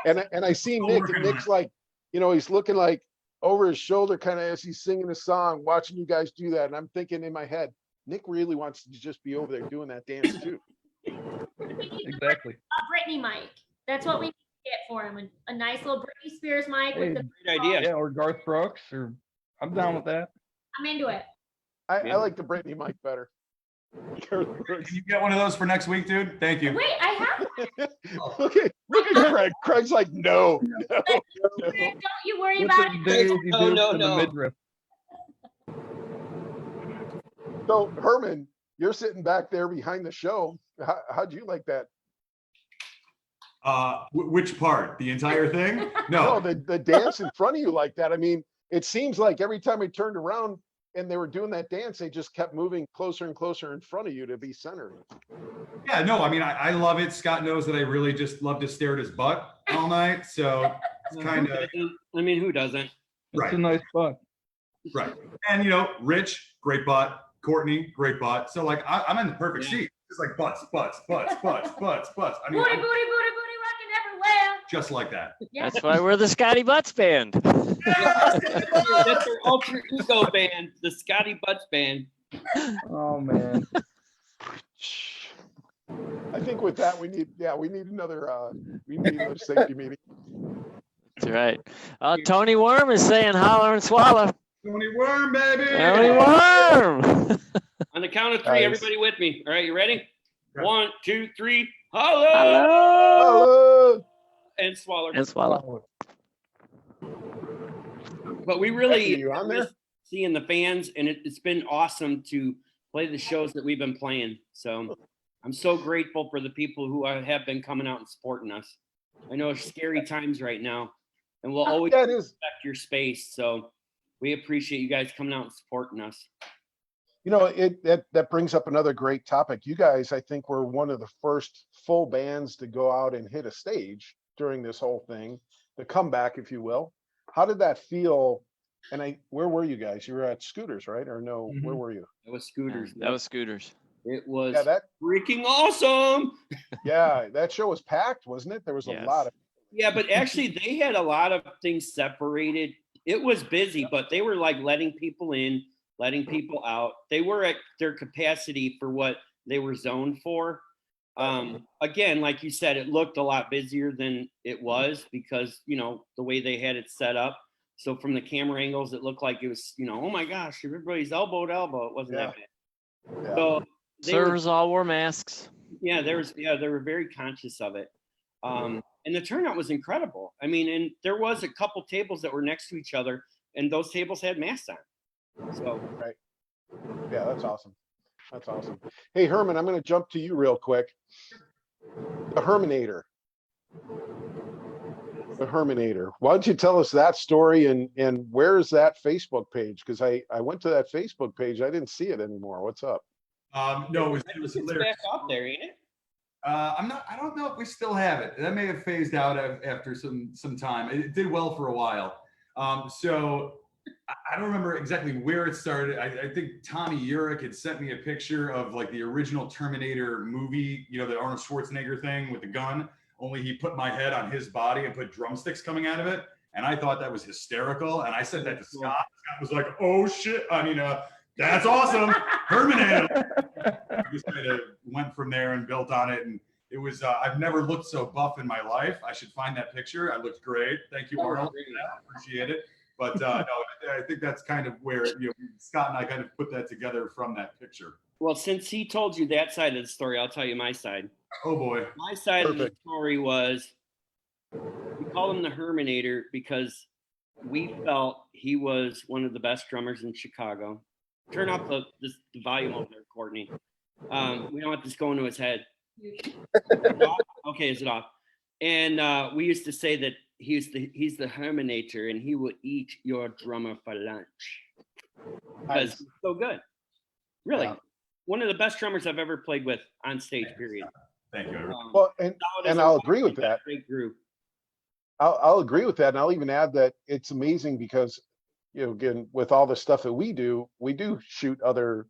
And I see Nick, and Nick's like, you know, he's looking like over his shoulder kind of as he's singing a song, watching you guys do that. And I'm thinking in my head, Nick really wants to just be over there doing that dance too. Exactly. A Britney mic. That's what we need to get for him. A nice little Britney Spears mic with the great idea. Yeah, or Garth Brooks, or I'm down with that. I'm into it. I like the Britney mic better. Can you get one of those for next week, dude? Thank you. Wait, I have. Look at Craig. Craig's like, no. Don't you worry about it. No. Midriff. So Herman, you're sitting back there behind the show. How'd you like that? Which part? The entire thing? No, the dance in front of you like that. I mean, it seems like every time I turned around and they were doing that dance, they just kept moving closer and closer in front of you to be centered. Yeah, no, I mean, I love it. Scott knows that I really just love to stare at his butt all night. So it's kind of. I mean, who doesn't? It's a nice butt. Right. And, you know, Rich, great butt. Courtney, great butt. So, like, I'm in the perfect seat. It's like butts. I mean, booty, rocking everywhere. just like that. Yeah. That's why we're the Scotty Butts Band. That's their alter ego band, the Scotty Butts Band. Oh man. I think with that we need another safety meeting. That's right. Tony Worm is saying holler and swallow. Tony Worm, baby. Tony Worm. On the count of three, Nice. everybody with me. All right, you ready? 1, 2, 3. Holla! Hello. And swallow. And swallow. But we really You on there? miss seeing the fans, and it's been awesome to play the shows that we've been playing. So I'm so grateful for the people who have been coming out and supporting us. I know it's scary times right now, and we'll always Yeah, it is. respect your space. So we appreciate you guys coming out and supporting us. You know, that brings up another great topic. You guys, I think, were one of the first full bands to go out and hit a stage during this whole thing, the comeback, if you will. How did that feel? And where were you guys? You were at Scooters, right? Or no, Where were you? That was Scooters. That was Scooters. It was freaking awesome. Yeah, that show was packed, wasn't it? There was a lot of. Yeah, but actually they had a lot of things separated. It was busy, but they were like letting people in, letting people out. They were at their capacity for what they were zoned for. Again, like you said, it looked a lot busier than it was because, you know, the way they had it set up. So from the camera angles, it looked like it was, you know, oh my gosh, everybody's elbow to elbow. It wasn't that bad. Yeah. So Servers all wore masks. Yeah, they were very conscious of it. And the turnout was incredible. I mean, and there was a couple tables that were next to each other, and those tables had masks on. So Right. Yeah, that's awesome. That's awesome. Hey, Herman, I'm going to jump to you real quick. The Herminator. The Herminator. Why don't you tell us that story and where's that Facebook page? Because I went to that Facebook page. I didn't see it anymore. What's up? No, it was it's hilarious. back up there, ain't it? I don't know if we still have it. That may have phased out after some time. It did well for a while. So I don't remember exactly where it started. I think Tommy Urich had sent me a picture of like the original Terminator movie, you know, the Arnold Schwarzenegger thing with the gun, only he put my head on his body and put drumsticks coming out of it. And I thought that was hysterical. And I sent that to Scott. Scott was like, oh shit. I mean, that's awesome. Herminator. I just kind of went from there and built on it. And it was, I've never looked so buff in my life. I should find that picture. I looked great. Thank you, Arnold. I appreciate it. But no, I think that's kind of where, you know, Scott and I kind of put that together from that picture. Well, since he told you that side of the story, I'll tell you my side. Oh boy. My side of the story was, we called him the Herminator because we felt he was one of the best drummers in Chicago. Turn off the volume over there, Courtney. We don't want this going to his head. Okay, is it off? And we used to say that he's the Herminator and he will eat your drummer for lunch. Because he's so good. Really. Yeah. One of the best drummers I've ever played with on stage, period. Thank you. Well, and I'll agree with that. Great group. I'll agree with that. And I'll even add that it's amazing because, you know, again, with all the stuff that we do shoot other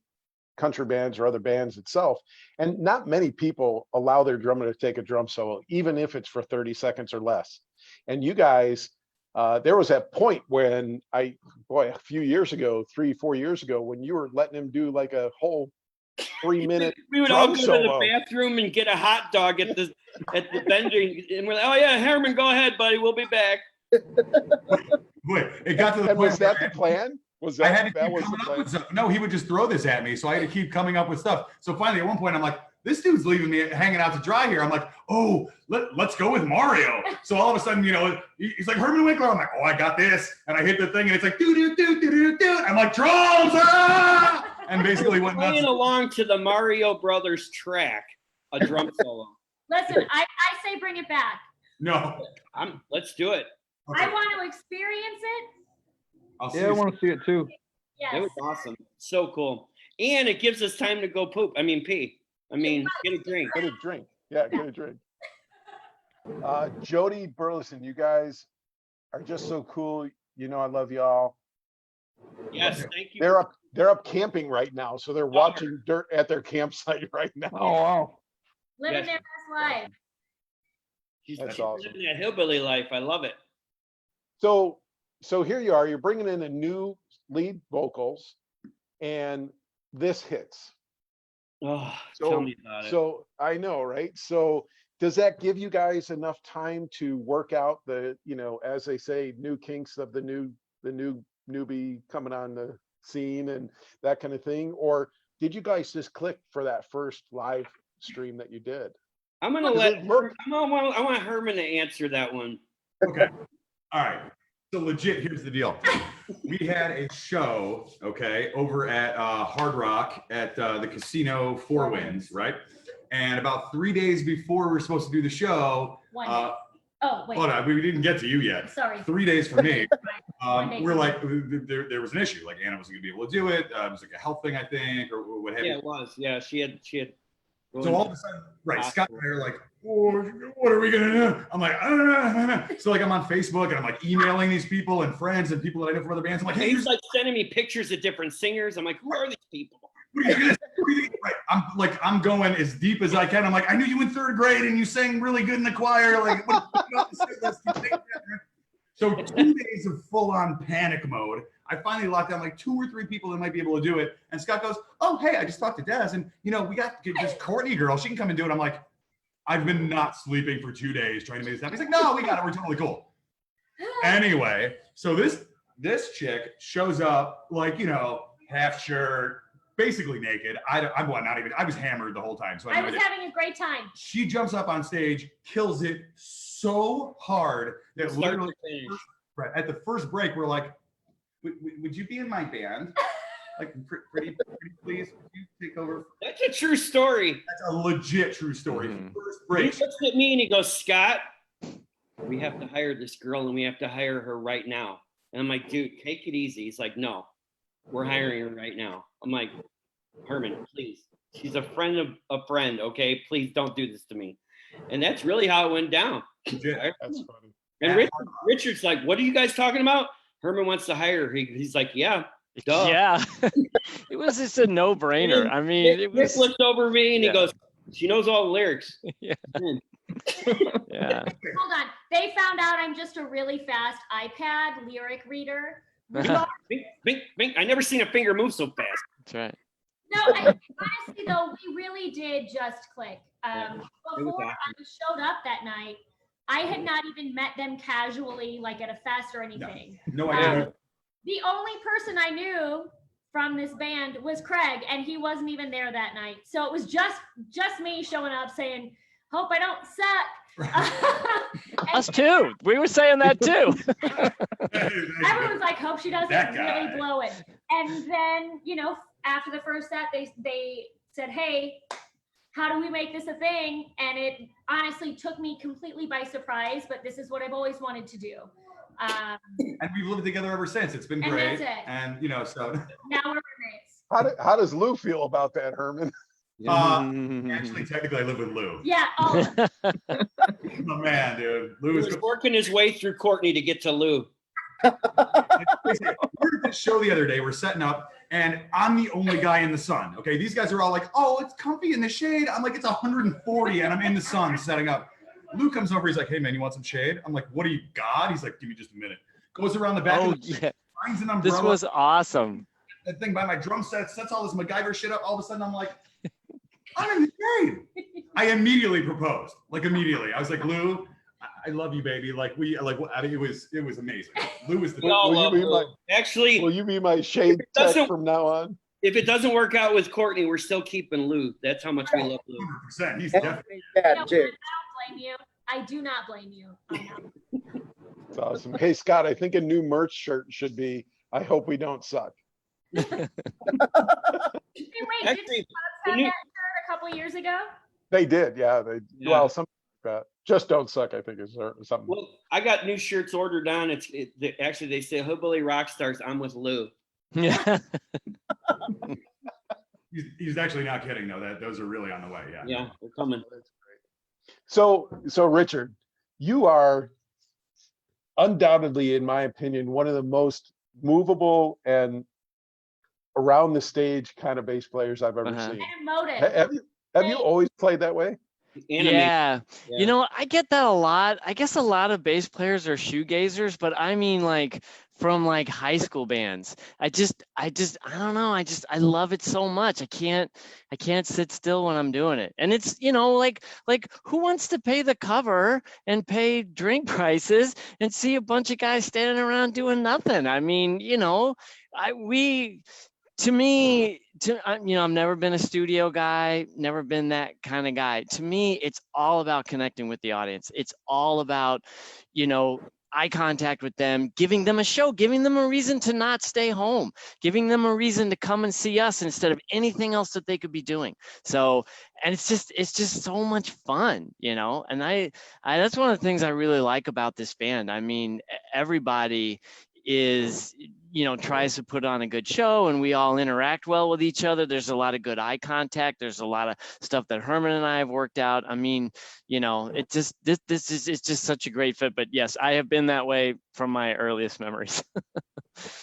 country bands or other bands itself. And not many people allow their drummer to take a drum solo, even if it's for 30 seconds or less. And you guys, there was that point when a few years ago, 3-4 years ago, when you were letting him do like a whole 3-minute we would all go to the bathroom and get a hot dog at the vending, and we're like, oh yeah, Herman, go ahead, buddy, we'll be back. Wait, it got to the point. Was that the plan? Was that, I had to that keep was coming the up plan? with stuff. No, he would just throw this at me, so I had to keep coming up with stuff. So finally, at one point, I'm like, this dude's leaving me hanging out to dry here. I'm like, oh, let's go with Mario. So all of a sudden, you know, he's like, Herman Winkler. I'm like, oh, I got this. And I hit the thing, and it's like, do. I'm like, drums! Ah! And basically went nuts. Playing along to the Mario Brothers track, a drum solo. Listen, I say bring it back. No. Let's do it. Okay. I want to experience it. I want to see it too. Yes. It was awesome. So cool. And it gives us time to go poop. I mean, pee. I mean, get a drink. Get a drink. Yeah, get a drink. Jody Burleson, you guys are just so cool. You know, I love y'all. Yes, thank you. They're up camping right now, so they're watching dirt at their campsite right now. Oh wow. Living their best life. She's awesome. living that hillbilly life. I love it. So here you are, you're bringing in a new lead vocals and this hits. Oh, tell me about it. So I know, right? So does that give you guys enough time to work out the, you know, as they say, new kinks of the new newbie coming on the scene and that kind of thing? Or did you guys just click for that first live stream that you did? I'm gonna I want Herman to answer that one. Okay. All right. So legit, here's the deal. We had a show, okay, over at Hard Rock at the Casino Four Winds, right? And about 3 days before we were supposed to do the show, oh wait, hold on, we didn't get to you yet. Sorry. 3 days for me. We're like, there was an issue. Like Anna wasn't gonna be able to do it. It was like a health thing, I think, or what have you. Yeah, it was. Yeah, she had. So all of a sudden, right, Scott and I are like, oh, what are we gonna do? I'm like, so like I'm on Facebook and I'm like emailing these people and friends and people that I know from other bands. I'm like, hey, he's like sending me pictures of different singers. I'm like, who are these people? Right, I'm going as deep as I can. I'm like, I knew you in third grade and you sang really good in the choir. Like, so 2 days of full-on panic mode. I finally locked down like 2 or 3 people that might be able to do it. And Scott goes, oh, hey, I just talked to Des and, you know, we got this Courtney girl. She can come and do it. I'm like, I've been not sleeping for 2 days trying to make this happen. He's like, no, we got it. We're totally cool. Anyway, so this chick shows up like, you know, half shirt, basically naked. I'm not even. I was hammered the whole time. So I was having a great time. She jumps up on stage, kills it so hard that literally at the first break, we're like, would you be in my band? Like, pretty please, would you take over? That's a true story. That's a legit true story. First He break. looks at me and he goes, Scott, we have to hire this girl and we have to hire her right now. And I'm like, dude, take it easy. He's like, no, we're hiring her right now. I'm like, Herman, please. She's a friend of a friend, okay? Please don't do this to me. And that's really how it went down. That's funny. And Richard's like, what are you guys talking about? Herman wants to hire her. He's like, yeah, duh. Yeah. It was just a no-brainer. I mean, it Rick was. looked over me and he goes, she knows all the lyrics. Yeah. Yeah. Hold on. They found out I'm just a really fast iPad lyric reader. Bink, bink, bink. I never seen a finger move so fast. That's right. No, honestly though, we really did just click. Before I showed up that night, I had not even met them casually, like at a fest or anything. No idea. The only person I knew from this band was Craig, and he wasn't even there that night. So it was just me showing up saying, hope I don't suck. Us too. We were saying that too. Everyone was like, hope she doesn't That guy. really blow it. And then, after the first set, they said, hey, how do we make this a thing? And it honestly took me completely by surprise, but this is what I've always wanted to do. And we've lived together ever since. It's been And great. that's it. And so Now we're roommates. How does Lou feel about that, Herman? actually, technically, I live with Lou. Yeah. Oh, My man, dude. He Lou is was working his way through Courtney to get to Lou. we were at this show the other day. We're setting up, and I'm the only guy in the sun. Okay, these guys are all like, "Oh, it's comfy in the shade." I'm like, "It's 140, and I'm in the sun setting up." Lou comes over. He's like, "Hey, man, you want some shade?" I'm like, "What are you, God?" He's like, "Give me just a minute." Goes around the back. Oh, of the yeah. finds an umbrella. This was awesome. That thing by my drum set, sets all this MacGyver shit up. All of a sudden, I'm like, I'm in the shade. I immediately proposed. Like immediately, I was like, Lou, I love you, baby. Like it was amazing. Lou was the We all love Lou. Actually, Will you be my shade tech doesn't- from now on? if it doesn't work out with Courtney, we're still keeping Lou. That's how much we love Lou. 100%. He's And definitely. that no, I too. don't blame you. I do not blame you. It's awesome. Hey, Scott, I think a new merch shirt should be, I hope we don't suck. Hey, wait, Actually, did the have new- that shirt a couple years ago? They did, yeah. Yeah. Well, something like that. Just don't suck, I think, is something. Well, I got new shirts ordered on. Actually, they say Hillbilly Rockstars. I'm with Lou. Yeah. He's actually not kidding though. Those are really on the way. Yeah. Yeah, they're coming. So Richard, you are undoubtedly, in my opinion, one of the most movable and around the stage kind of bass players I've ever Uh-huh. seen. And emotive. Have you always played that way? Anime. Yeah. Yeah. You know, I get that a lot. I guess a lot of bass players are shoegazers, but I mean like from like high school bands. I don't know. I love it so much. I can't sit still when I'm doing it. And it's, like who wants to pay the cover and pay drink prices and see a bunch of guys standing around doing nothing? I mean, I've never been a studio guy, never been that kind of guy. To me, it's all about connecting with the audience. It's all about, eye contact with them, giving them a show, giving them a reason to not stay home, giving them a reason to come and see us instead of anything else that they could be doing. So, and it's just so much fun, and I that's one of the things I really like about this band. I mean, everybody is, tries to put on a good show and we all interact well with each other. There's a lot of good eye contact. There's a lot of stuff that Herman and I have worked out. I mean, it's just such a great fit. But yes, I have been that way from my earliest memories.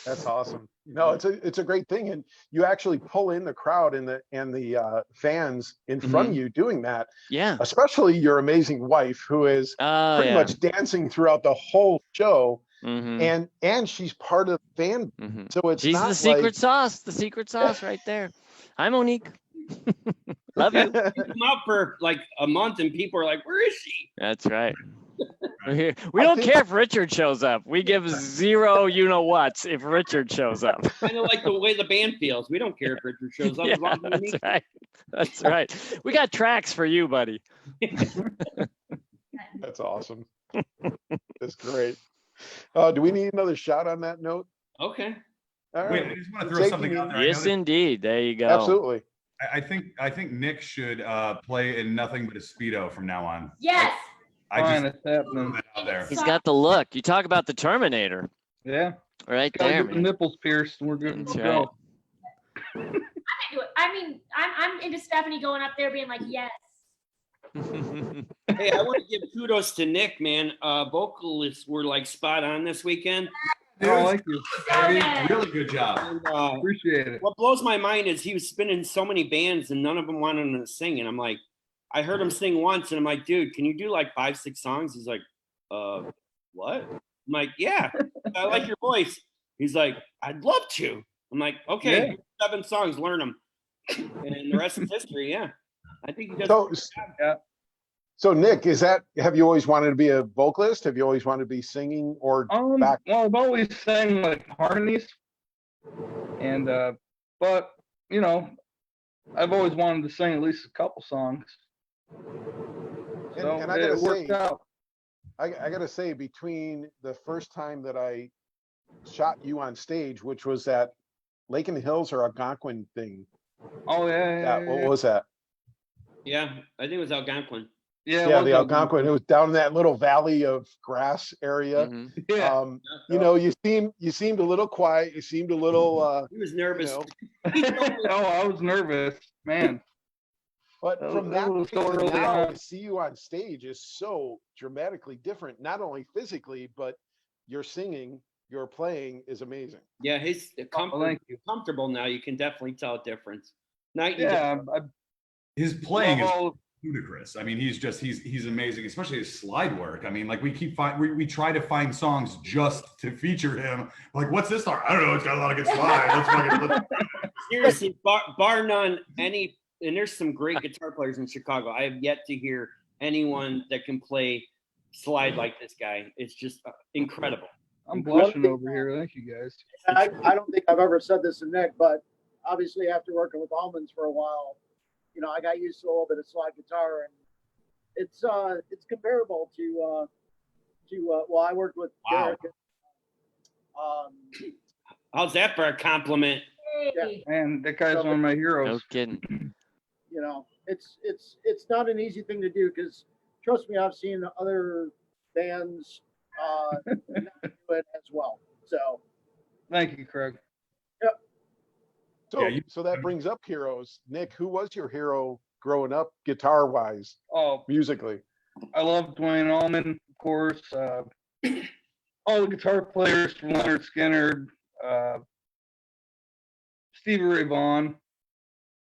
That's awesome. No, it's a great thing, and you actually pull in the crowd and the fans in front of you doing that. Yeah. Especially your amazing wife, who is pretty much dancing throughout the whole show. Mm-hmm. And she's part of the band, so it's she's not the secret sauce right there. Hi, Monique. Love you. Come out for like a month and people are like, where is she? That's right. We don't care if Richard shows up. We give zero you-know-whats if Richard shows up. Kind of like the way the band feels. We don't care if Richard shows up. Yeah, as long as we that's meet. right. That's right. We got tracks for you, buddy. That's awesome. That's great. Do we need another shot on that note? Okay. All Wait, right. I just want to throw Jake, something you out there. Yes, indeed. There you go. Absolutely. I think Nick should play in nothing but a Speedo from now on. Yes. I Fine, just it's happening. throw that out there. He's got the look. You talk about the Terminator. Yeah. Right Gotta there, get the man. nipples pierced and we're good That's to right. go. I'm into it. I mean, I'm into Stephanie going up there being like, yes. Hey, I want to give kudos to Nick, man. Vocalists were like spot on this weekend. Dude, I like you. really good job. And, Appreciate it. what blows my mind is he was spinning so many bands and none of them wanted him to sing. And I'm like, I heard him sing once and I'm like, dude, can you do like 5-6 songs? He's like, what? I'm like, yeah, I like your voice. He's like, I'd love to. I'm like, okay, Yeah. 7 songs, learn them. And the rest is history. Yeah. I think he does. So, a good job. so Nick, have you always wanted to be a vocalist? Have you always wanted to be singing or back? Well, I've always sang like harmonies, and but you know, I've always wanted to sing at least a couple songs. So And I gotta it worked say, out. I gotta say, between the first time that I shot you on stage, which was that Lake and Hills or Algonquin thing. Oh yeah. What was that? Yeah, I think it was Algonquin. Yeah, Yeah, the Algonquin. It was down in that little valley of grass area. Mhm. Yeah. You know, you seemed a little quiet. You seemed a little, He was nervous. know. Oh, I was nervous, man. but That from was- that that was so point to early now, on. to see you on stage is so dramatically different. Not only physically, but your singing, your playing is amazing. Yeah, he's Oh, thank you. comfortable now. You can definitely tell a difference. Night and day. Yeah, I His playing is love all- ludicrous. I mean, he's amazing, especially his slide work. I mean, like we try to find songs just to feature him. Like, what's this song? I don't know. It's got a lot of good slide. Let's Seriously, bar none, and there's some great guitar players in Chicago. I have yet to hear anyone that can play slide like this guy. It's just incredible. I'm blushing over here. Thank you guys. I don't think I've ever said this to Nick, but obviously after working with Almonds for a while, you know, I got used to a little bit of slide guitar, and it's comparable to well, I worked with Wow. Derek. How's that for a compliment? Hey. Man, that guy's one of my No heroes. kidding. You know, it's not an easy thing to do, because trust me, I've seen other bands not do it as well. So Thank you, Craig. So, Yeah, so that brings up heroes. Nick, who was your hero growing up, guitar wise, Oh, musically? I love Dwayne Allman, of course. All the guitar players from Leonard Skinner, Stevie Ray Vaughan.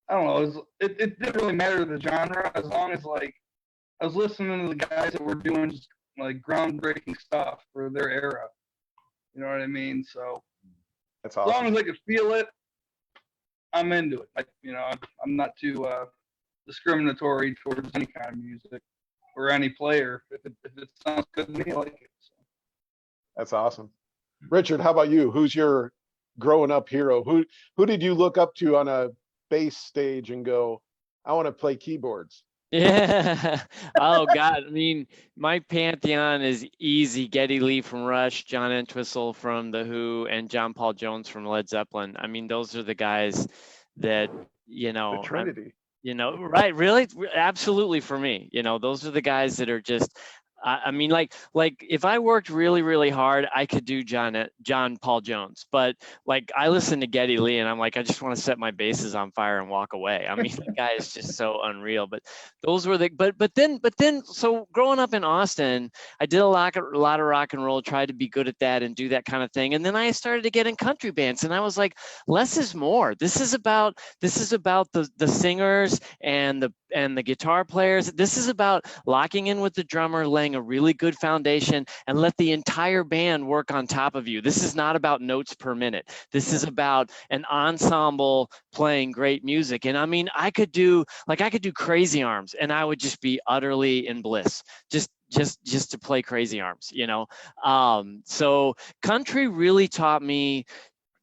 I don't know. It didn't really matter the genre, as long as like I was listening to the guys that were doing just like groundbreaking stuff for their era. You know what I mean? So That's as long awesome. as I could feel it, I'm into it. I'm not too discriminatory towards any kind of music or any player. If it sounds good to me, I like it. So. That's awesome. Richard, how about you? Who's your growing up hero? Who did you look up to on a bass stage and go, I want to play keyboards? Yeah. Oh God. I mean, my pantheon is easy. Geddy Lee from Rush, John Entwistle from The Who, and John Paul Jones from Led Zeppelin. I mean, those are the guys that, you know, The Trinity. right. Really. Absolutely. For me, those are the guys that are just, I mean, like if I worked really, really hard, I could do John Paul Jones. But like I listen to Geddy Lee and I'm like, I just want to set my basses on fire and walk away. I mean, the guy is just so unreal. But those were but then, so growing up in Austin, I did a lot of rock and roll, tried to be good at that and do that kind of thing. And then I started to get in country bands, and I was like, less is more. This is about the singers and the guitar players. This is about locking in with the drummer, laying a really good foundation, and let the entire band work on top of you. This is not about notes per minute. This is about an ensemble playing great music. And I mean, I could do Crazy Arms and I would just be utterly in bliss. Just just to play Crazy Arms, so country really taught me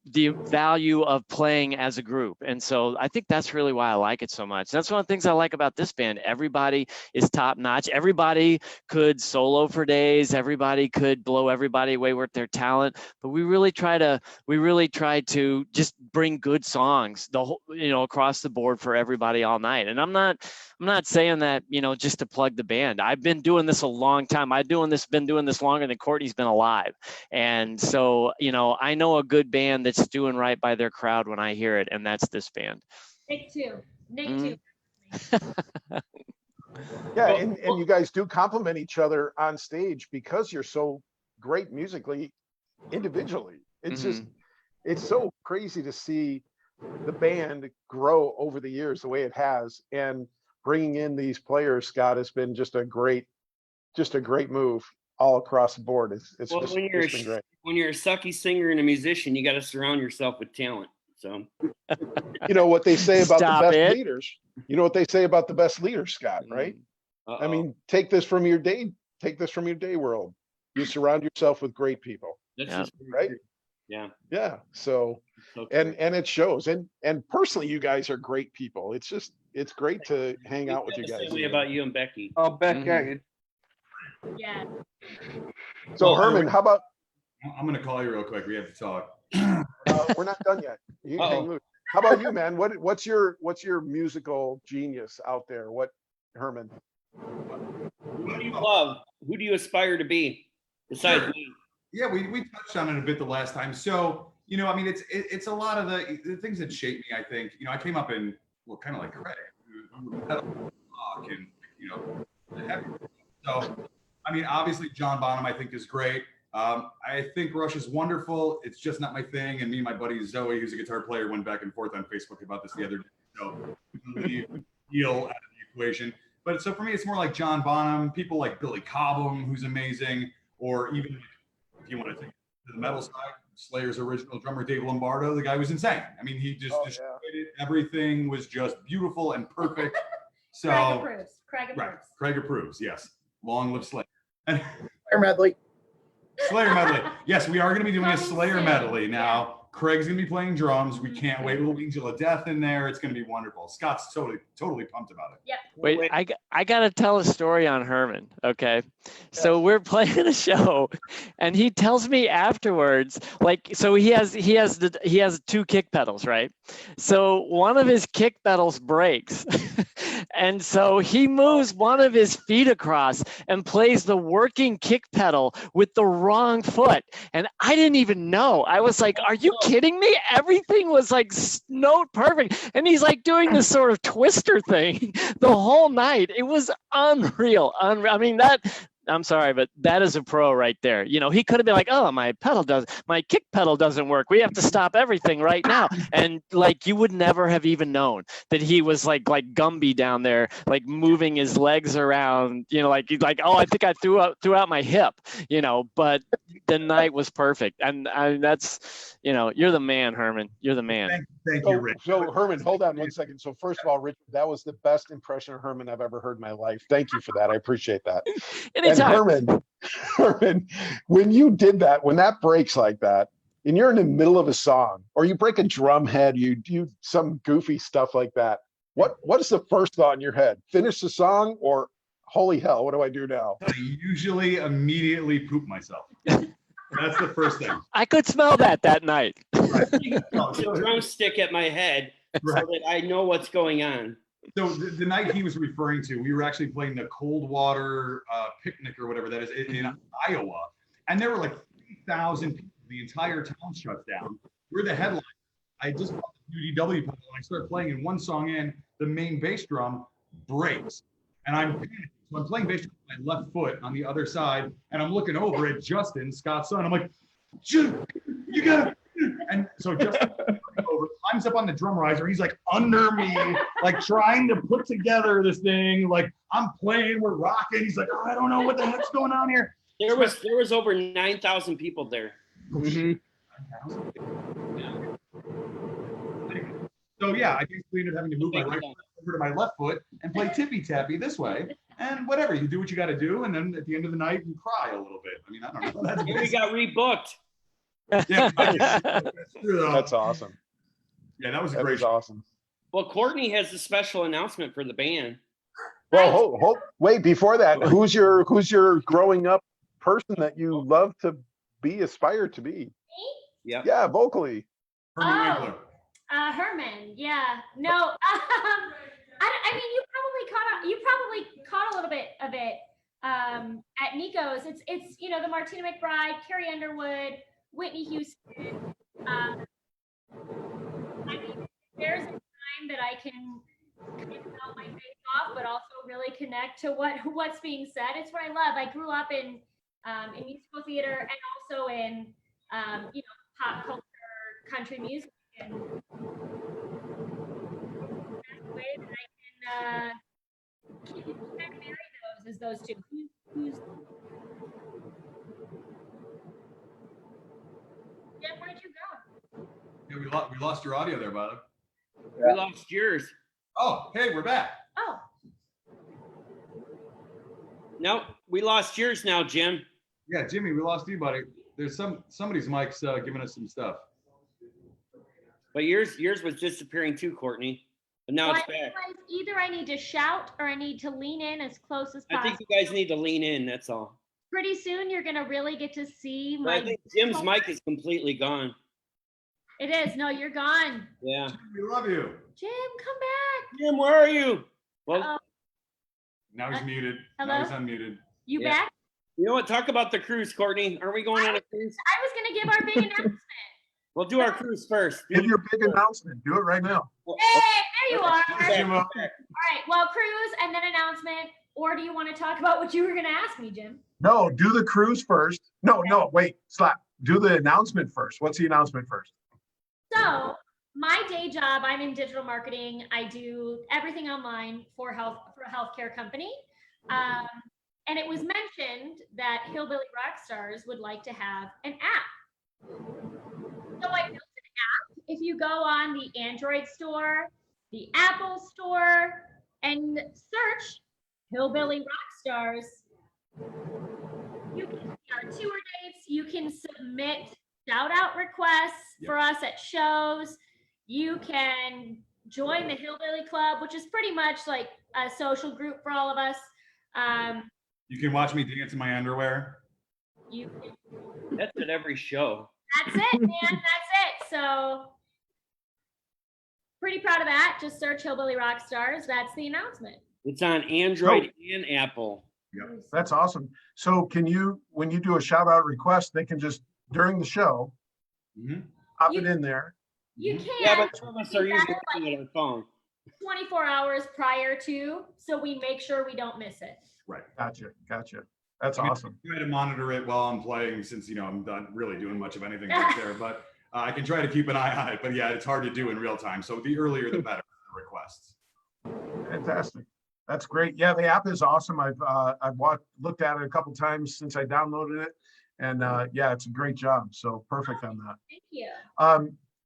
the value of playing as a group. And so I think that's really why I like it so much. That's one of the things I like about this band. Everybody is top notch. Everybody could solo for days. Everybody could blow everybody away with their talent. But we really try to just bring good songs across the board for everybody all night. And I'm not saying that, just to plug the band. I've been doing this a long time. Been doing this longer than Courtney's been alive. And so, I know a good band that's doing right by their crowd when I hear it, and that's this band. Nick too. Too. Yeah, and you guys do complement each other on stage because you're so great musically, individually. It's just, it's so crazy to see the band grow over the years the way it has, and bringing in these players, Scott, has been just a great move all across the board. It's been great. When you're a sucky singer and a musician, you got to surround yourself with talent. So, you know what they say about the best leaders. You know what they say about the best leaders, Scott, right? I mean, take this from your day world. You surround yourself with great people. That's right? Yeah. Yeah. So and it shows. And personally, you guys are great people. It's great to hang out with you guys. Same way about you and Becky. Oh, Becky. Yeah. So Herman, how about? I'm gonna call you real quick. We have to talk. We're not done yet. You can hang loose. How about you, man? What's your musical genius out there? Herman? Who do you love? Who do you aspire to be besides me? Yeah, we touched on it a bit the last time. So, I mean, it's a lot of the things that shape me, I think. I came up in, kind of like Craig, rock and, heavy. So, I mean, obviously John Bonham, I think, is great. I think Rush is wonderful. It's just not my thing. And me and my buddy Zoe, who's a guitar player, went back and forth on Facebook about this the other day. So we deal out of the equation. But so for me, it's more like John Bonham, people like Billy Cobham, who's amazing, or even if you want to take it to the metal side, Slayer's original drummer, Dave Lombardo, the guy was insane. I mean, he just destroyed it. Everything was just beautiful and perfect. So Craig approves. Yes. Long live Slayer. Slayer medley. Slayer medley. Yes, we are going to be doing a Slayer medley now. Craig's going to be playing drums. We can't wait. A little Angel of Death in there. It's going to be wonderful. Scott's totally pumped about it. Yeah. Wait, I got to tell a story on Herman. Okay. So we're playing a show and he tells me afterwards, so he has two kick pedals, right? So one of his kick pedals breaks. And so he moves one of his feet across and plays the working kick pedal with the wrong foot. And I didn't even know. I was like, are you kidding me? Everything was note perfect. And he's doing this sort of twister thing the whole night. It was unreal. I mean, I'm sorry, but that is a pro right there. He could have been like, oh, my kick pedal doesn't work. We have to stop everything right now. And you would never have even known that he was like Gumby down there, moving his legs around, oh, I think I threw out my hip, but the night was perfect. And that's, you're the man, Herman. You're the man. Thank you, Rick. So Herman, hold on one second. So first of all, Rich, that was the best impression of Herman I've ever heard in my life. Thank you for that. I appreciate that. And Herman, when you did that, when that breaks like that, and you're in the middle of a song, or you break a drum head, you do some goofy stuff like that, what is the first thought in your head? Finish the song, or holy hell, what do I do now? I usually immediately poop myself. That's the first thing. I could smell that night. Right. The drumstick at my head so that I know what's going on. So the night he was referring to, we were actually playing the Coldwater picnic or whatever that is in Iowa. And there were 3,000 people. The entire town shuts down. We're the headline. I just bought the UDW pedal and I start playing, and one song in, the main bass drum breaks. And I'm panicking. So I'm playing bass drum with my left foot on the other side, and I'm looking over at Justin, Scott's son. I'm like, you gotta. And so Justin over, climbs up on the drum riser. He's under me, trying to put together this thing. I'm playing, we're rocking. He's oh, I don't know what the heck's going on here. There was over 9,000 people there. Mm-hmm. So yeah, I basically ended up having to move my right foot over to my left foot and play tippy tappy this way. And whatever, you do what you got to do, and then at the end of the night, you cry a little bit. I mean, I don't know. That's And we got rebooked. yeah, that's true, though. That's awesome. Yeah, that was a That great was show. awesome. Well, Courtney has a special announcement for the band. Well, wait, before that, who's your growing up person that you love to aspire to be? Yeah. Yeah, vocally. Herman Oh. Winkler. Herman, yeah. No, I mean, you probably caught a little bit of it at Nico's. It's the Martina McBride, Carrie Underwood, Whitney Houston. I mean, there's a time that I can melt my face off, but also really connect to what's being said. It's what I love. I grew up in musical theater and also in pop culture, country music, and that's the way that I can marry those is those two. Who's Jen, where'd you go? Yeah, we lost your audio there, bud. We lost yours. Oh, hey, we're back. Oh, No, we lost yours now, Jim. Yeah, Jimmy, we lost you, buddy. There's somebody's mic's giving us some stuff. But yours was disappearing too, Courtney. But now well, it's I back. realize either I need to shout or I need to lean in as close as I possible. think you guys need to lean in, that's all. Pretty soon you're gonna really get to see But my. I think Jim's mic is completely gone. It is. No, you're gone. Yeah. We love you. Jim, come back. Jim, where are you? Well, Uh-oh. Now he's muted. hello? Now he's unmuted. You Yeah. back? you know what? Talk about the cruise, Courtney. Are we going on a cruise? I was gonna give our big announcement. We'll do our cruise first. Give your big announcement. Do it right now. Hey, there you are. Okay. All right. Well, cruise and then announcement. Or do you want to talk about what you were gonna ask me, Jim? No, do the cruise first. No, wait, slap. Do the announcement first. What's the announcement first? So my day job, I'm in digital marketing. I do everything online for a healthcare company. And it was mentioned that Hillbilly Rockstars would like to have an app. So I built an app. If you go on the Android store, the Apple store, and search Hillbilly Rockstars, you can see our tour dates. You can submit shout out requests for us at shows. You can join the Hillbilly Club, which is pretty much like a social group for all of us. You can watch me dance in my underwear. You can, That's at every show. that's it, man. That's it. So pretty proud of that. Just search Hillbilly Rockstars. That's the announcement. It's on Android and Apple. That's awesome. So can you, when you do a shout out request, they can just, during the show, pop it in there. You can. Yeah, but some of us are do using that, like, it on our phone. 24 hours prior to, so we make sure we don't miss it. Right. Gotcha. That's I mean, awesome. I try to monitor it while I'm playing since, I'm not really doing much of anything out there, but I can try to keep an eye on it. But yeah, it's hard to do in real time. So the earlier, the better for the requests. Fantastic. That's great. Yeah, the app is awesome. I've looked at it a couple times since I downloaded it, and yeah, it's a great job. So perfect on that. Thank you.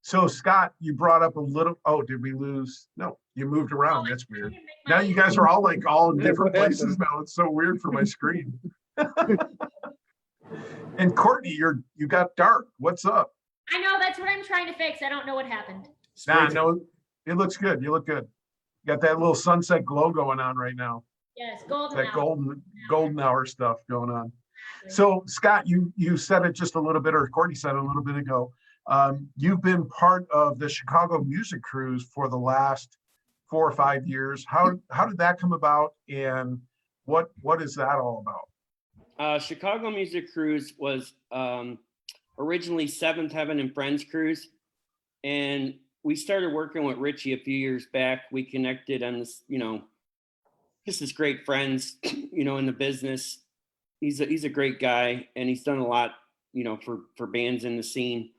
So Scott, you brought up a little. Oh, did we lose? No, you moved around. That's weird. Now you guys are all in different places now. It's so weird for my screen. And Courtney, you got dark. What's up? I know, that's what I'm trying to fix. I don't know what happened. Nah, no, it looks good. You look good. You got that little sunset glow going on right now. Yes, golden. That hour. golden hour stuff going on. Exactly. So Scott, you said it just a little bit, or Courtney said it a little bit ago. You've been part of the Chicago Music Cruise for the last 4 or 5 years. How did that come about, and what is that all about? Chicago Music Cruise was originally Seventh Heaven and Friends Cruise. And we started working with Richie a few years back. We connected on this, just as great friends, in the business. He's a great guy, and he's done a lot, for bands in the scene.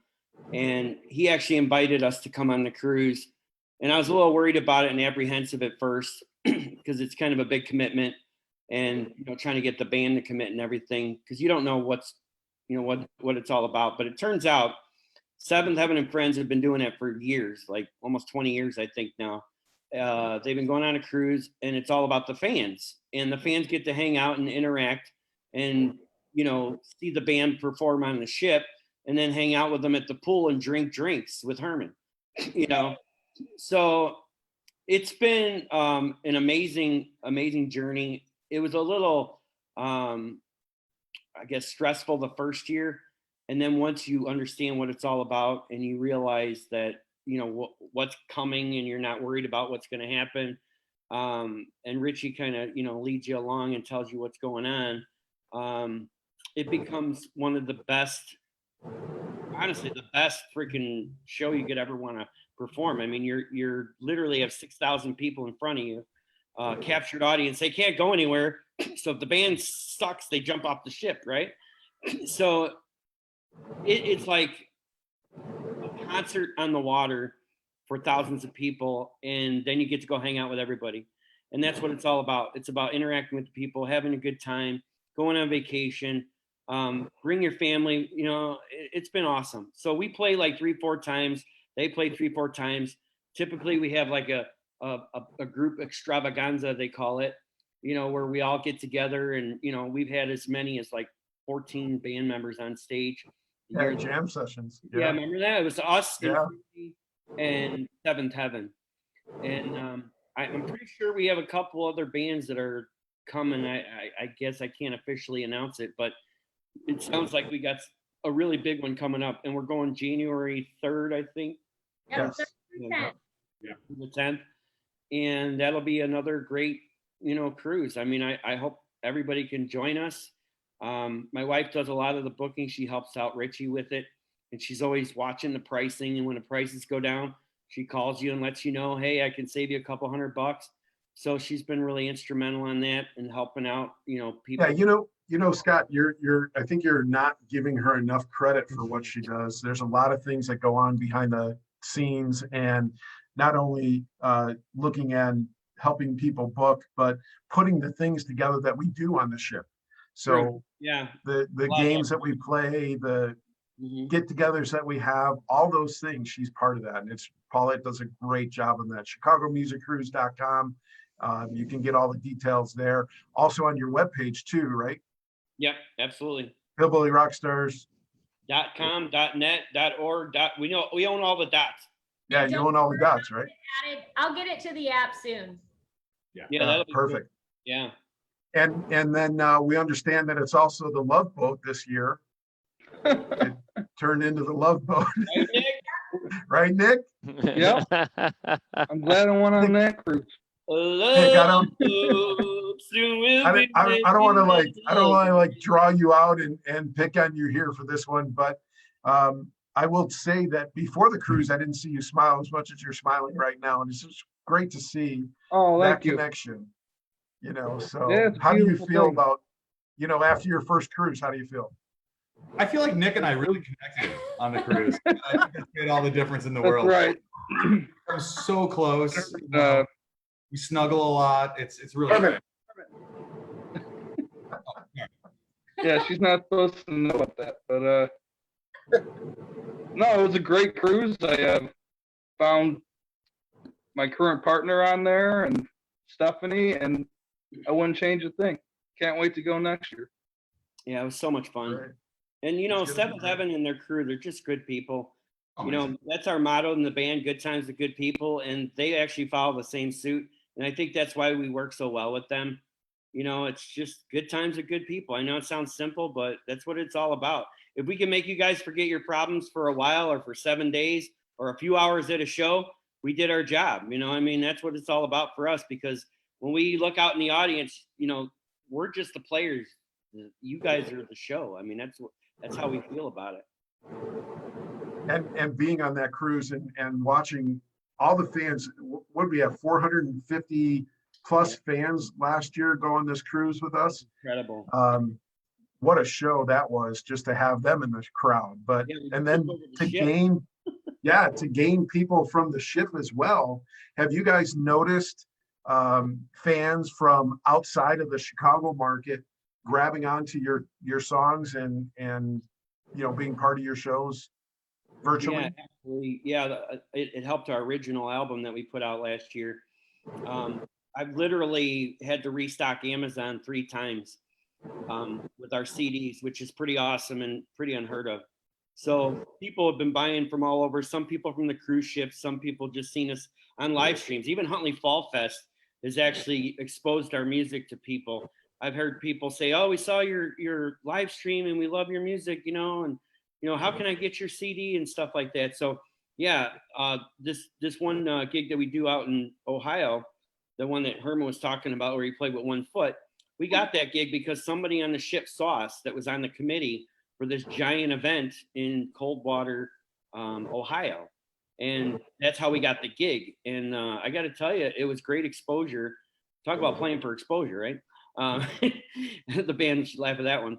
And he actually invited us to come on the cruise. And I was a little worried about it and apprehensive at first because it's kind of a big commitment, and trying to get the band to commit and everything, because you don't know what it's all about. But it turns out Seventh Heaven and Friends have been doing it for years, like almost 20 years, I think now. they've been going on a cruise, and it's all about the fans, and the fans get to hang out and interact and, you know, see the band perform on the ship, and then hang out with them at the pool and drink drinks with Herman, you know. So it's been an amazing journey. It was a little, I guess, stressful the first year. And then once you understand what it's all about and you realize that, you know, what's coming and you're not worried about what's going to happen. And Richie kind of, you know, leads you along and tells you what's going on. It becomes one of the best, honestly, the best freaking show you could ever want to perform. I mean, you're literally have 6,000 people in front of you, captured audience. They can't go anywhere. So if the band sucks, they jump off the ship, right? So it's like a concert on the water for thousands of people, and then you get to go hang out with everybody. And that's what it's all about. It's about interacting with people, having a good time, going on vacation, bring your family. You know, it's been awesome. So we play like 3-4 times. They play 3-4 times. Typically we have like a group extravaganza, they call it, you know, where we all get together, and, you know, we've had as many as like 14 band members on stage. Yeah, jam sessions. Yeah, remember that? It was us Yeah. and Seventh Heaven. And I'm pretty sure we have a couple other bands that are coming. I guess I can't officially announce it, but it sounds like we got a really big one coming up, and we're going January 3rd, I think. Yep, Yes. 30%. Yeah, the 10th. And that'll be another great, you know, cruise. I mean, I hope everybody can join us. My wife does a lot of the booking. She helps out Richie with it, and she's always watching the pricing. And when the prices go down, she calls you and lets you know, hey, I can save you a couple $100. So she's been really instrumental on that and helping out, you know, people. Yeah, you know, Scott, I think you're not giving her enough credit for what she does. There's a lot of things that go on behind the scenes, and not only looking at helping people book, but putting the things together that we do on the ship. So yeah, the games that we play, the get-togethers that we have, all those things, she's part of that. And Paulette does a great job on that. ChicagoMusicCruise.com. You can get all the details there. Also on your webpage too, right? Yep, absolutely. Hillbilly Rockstars. .com, .net, .org. We own all the dots. Yeah, you own all the dots, right? I'll get it to the app soon. Yeah, that'll be perfect. Good. Yeah. And then we understand that it's also the Love Boat this year. It turned into the Love Boat. Right, Nick? Right, Nick? Yep. I'm glad I went on that cruise. Nick, I don't want to like draw you out and pick on you here for this one, but I will say that before the cruise, I didn't see you smile as much as you're smiling right now, and it's just great to see that connection. You know, so yeah, how do you feel about, you know, after your first cruise? How do you feel? I feel like Nick and I really connected on the cruise. I think it's made all the difference in the That's world. right. We're so close. We snuggle a lot. It's really good. Yeah, she's not supposed to know about that, but no, it was a great cruise. I found my current partner on there and Stephanie, and I wouldn't change a thing. Can't wait to go next year. Yeah, it was so much fun. Right. And, you know, Seventh Heaven and their crew, they're just good people. Oh, you know, that's our motto in the band, good times with good people. And they actually follow the same suit. And I think that's why we work so well with them. You know, it's just good times with good people. I know it sounds simple, but that's what it's all about. If we can make you guys forget your problems for a while or for 7 days or a few hours at a show, we did our job. You know, I mean, that's what it's all about for us, because when we look out in the audience, you know, we're just the players. You guys are the show. I mean, that's how we feel about it. And being on that cruise and watching all the fans, what did we have, 450 plus fans last year go on this cruise with us? Incredible. What a show that was, just to have them in the crowd. But and then to gain people from the ship as well. Have you guys noticed fans from outside of the Chicago market grabbing onto your songs and you know, being part of your shows virtually? Yeah, absolutely. Yeah, it helped our original album that we put out last year. I've literally had to restock Amazon 3 times with our CDs, which is pretty awesome and pretty unheard of. So people have been buying from all over. Some people from the cruise ships, some people just seen us on live streams. Even Huntley Fall Fest has actually exposed our music to people. I've heard people say, "Oh, we saw your live stream and we love your music, you know, and you know, how can I get your CD and stuff like that?" So yeah, this one gig that we do out in Ohio, the one that Herman was talking about, where he played with 1 foot, we got that gig because somebody on the ship saw us that was on the committee for this giant event in Coldwater, Ohio. And that's how we got the gig. And I got to tell you, it was great exposure. Talk about playing for exposure, right? The band should laugh at that one.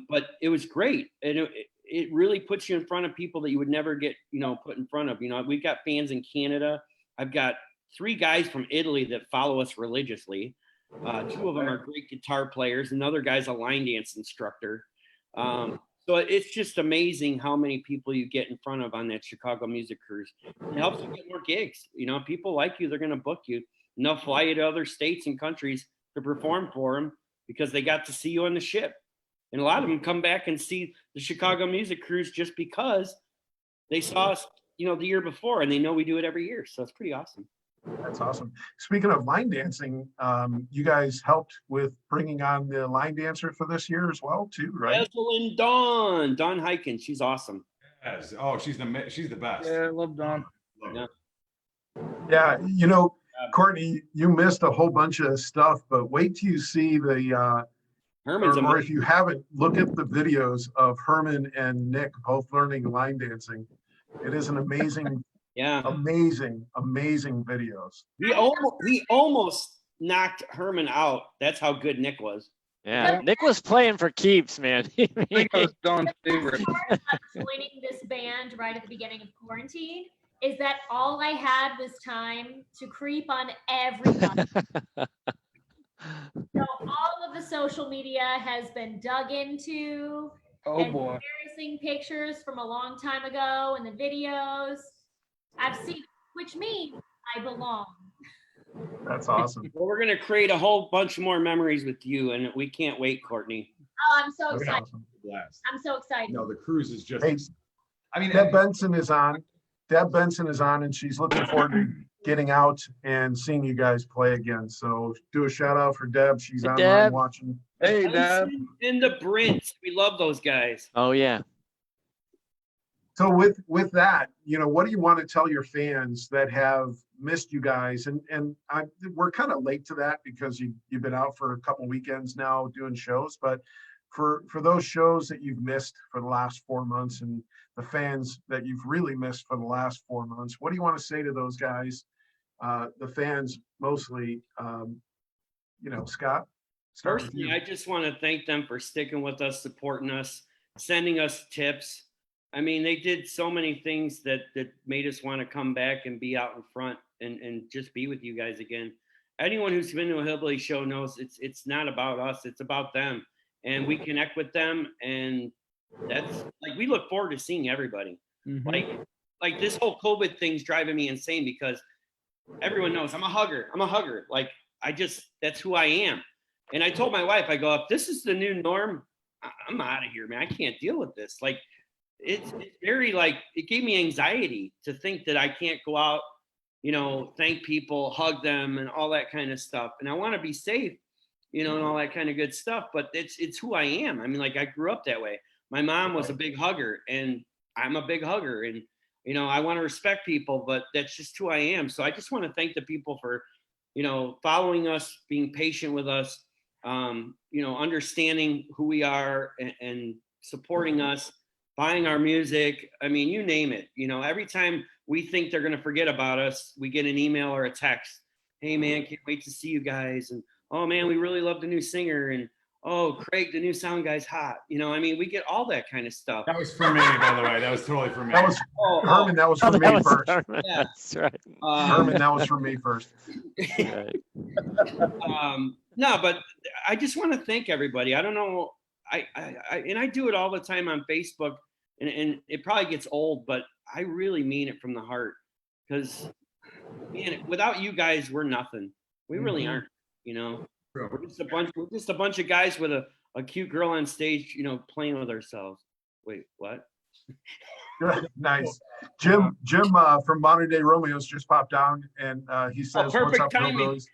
But it was great. And it really puts you in front of people that you would never get, you know, put in front of. You know, we've got fans in Canada. I've got 3 guys from Italy that follow us religiously. 2 of them are great guitar players. Another guy's a line dance instructor. So it's just amazing how many people you get in front of on that Chicago music cruise. It helps you get more gigs. You know, people like you, they're going to book you. And they'll fly you to other states and countries to perform for them because they got to see you on the ship. And a lot of them come back and see the Chicago music cruise just because they saw us, you know, the year before, and they know we do it every year. So it's pretty awesome. That's awesome. Speaking of line dancing, you guys helped with bringing on the line dancer for this year as well, too, right? Evelyn Dawn Hyken, she's awesome. Yes. Oh, she's the best. Yeah, I love Dawn. Yeah. Yeah, you know, Courtney, you missed a whole bunch of stuff, but wait till you see the Herman's or if you haven't, look at the videos of Herman and Nick both learning line dancing. It is an amazing, amazing videos. He almost knocked Herman out. That's how good Nick was. Yeah, Nick was playing for keeps, man. I think I was Dawn's favorite. Joining this band right at the beginning of quarantine is that all I had was time to creep on everybody. So all of the social media has been dug into. Oh boy. Embarrassing pictures from a long time ago and the videos I've seen, which means I belong. That's awesome. Well, we're gonna create a whole bunch more memories with you, and we can't wait, Courtney. Oh, I'm so excited. Awesome. I'm so excited. No, the cruise is just. Hey, I mean, Deb Benson is on. Deb Benson is on, and she's looking forward to getting out and seeing you guys play again. So do a shout out for Deb. She's online Deb. watching. Hey, Deb. And the Brits, we love those guys. Oh yeah. So with that, you know, what do you want to tell your fans that have missed you guys? And we're kind of late to that because you've been out for a couple weekends now doing shows, but for those shows that you've missed for the last 4 months and the fans that you've really missed for the last 4 months, what do you want to say to those guys? The fans mostly, you know, Scott? Personally, I just want to thank them for sticking with us, supporting us, sending us tips. I mean, they did so many things that made us want to come back and be out in front and just be with you guys again. Anyone who's been to a Hillbilly show knows it's not about us, it's about them. And we connect with them, and that's like, we look forward to seeing everybody. Mm-hmm. Like this whole COVID thing's driving me insane because everyone knows I'm a hugger. Like that's who I am. And I told my wife, I go, if this is the new norm, I'm out of here, man. I can't deal with this. Like, it's very like, it gave me anxiety to think that I can't go out, you know, thank people, hug them and all that kind of stuff. And I want to be safe, you know, and all that kind of good stuff, but it's who I am. I mean, like, I grew up that way. My mom was a big hugger and I'm a big hugger, and, you know, I want to respect people, but that's just who I am. So I just want to thank the people for, you know, following us, being patient with us, you know, understanding who we are and supporting us, buying our music. I mean, you name it. You know, every time we think they're going to forget about us, we get an email or a text. Hey, man, can't wait to see you guys. And, oh, man, we really love the new singer. And, oh, Craig, the new sound guy's hot. You know, I mean, we get all that kind of stuff. That was for me, by the way. That was totally for me. That was Herman. That was for me first. Herman. Yeah. That's right. Herman, that was for me first. Right. No, but I just want to thank everybody. I don't know. I do it all the time on Facebook, and it probably gets old, but I really mean it from the heart, because man, without you guys, we're nothing. We really Mhm. aren't. You know, we're just a bunch. We're just a bunch of guys with a cute girl on stage. You know, playing with ourselves. Wait, what? Nice. Jim from Modern Day Romeos just popped down and he says, "What's perfect up, timing. Hillbillies?"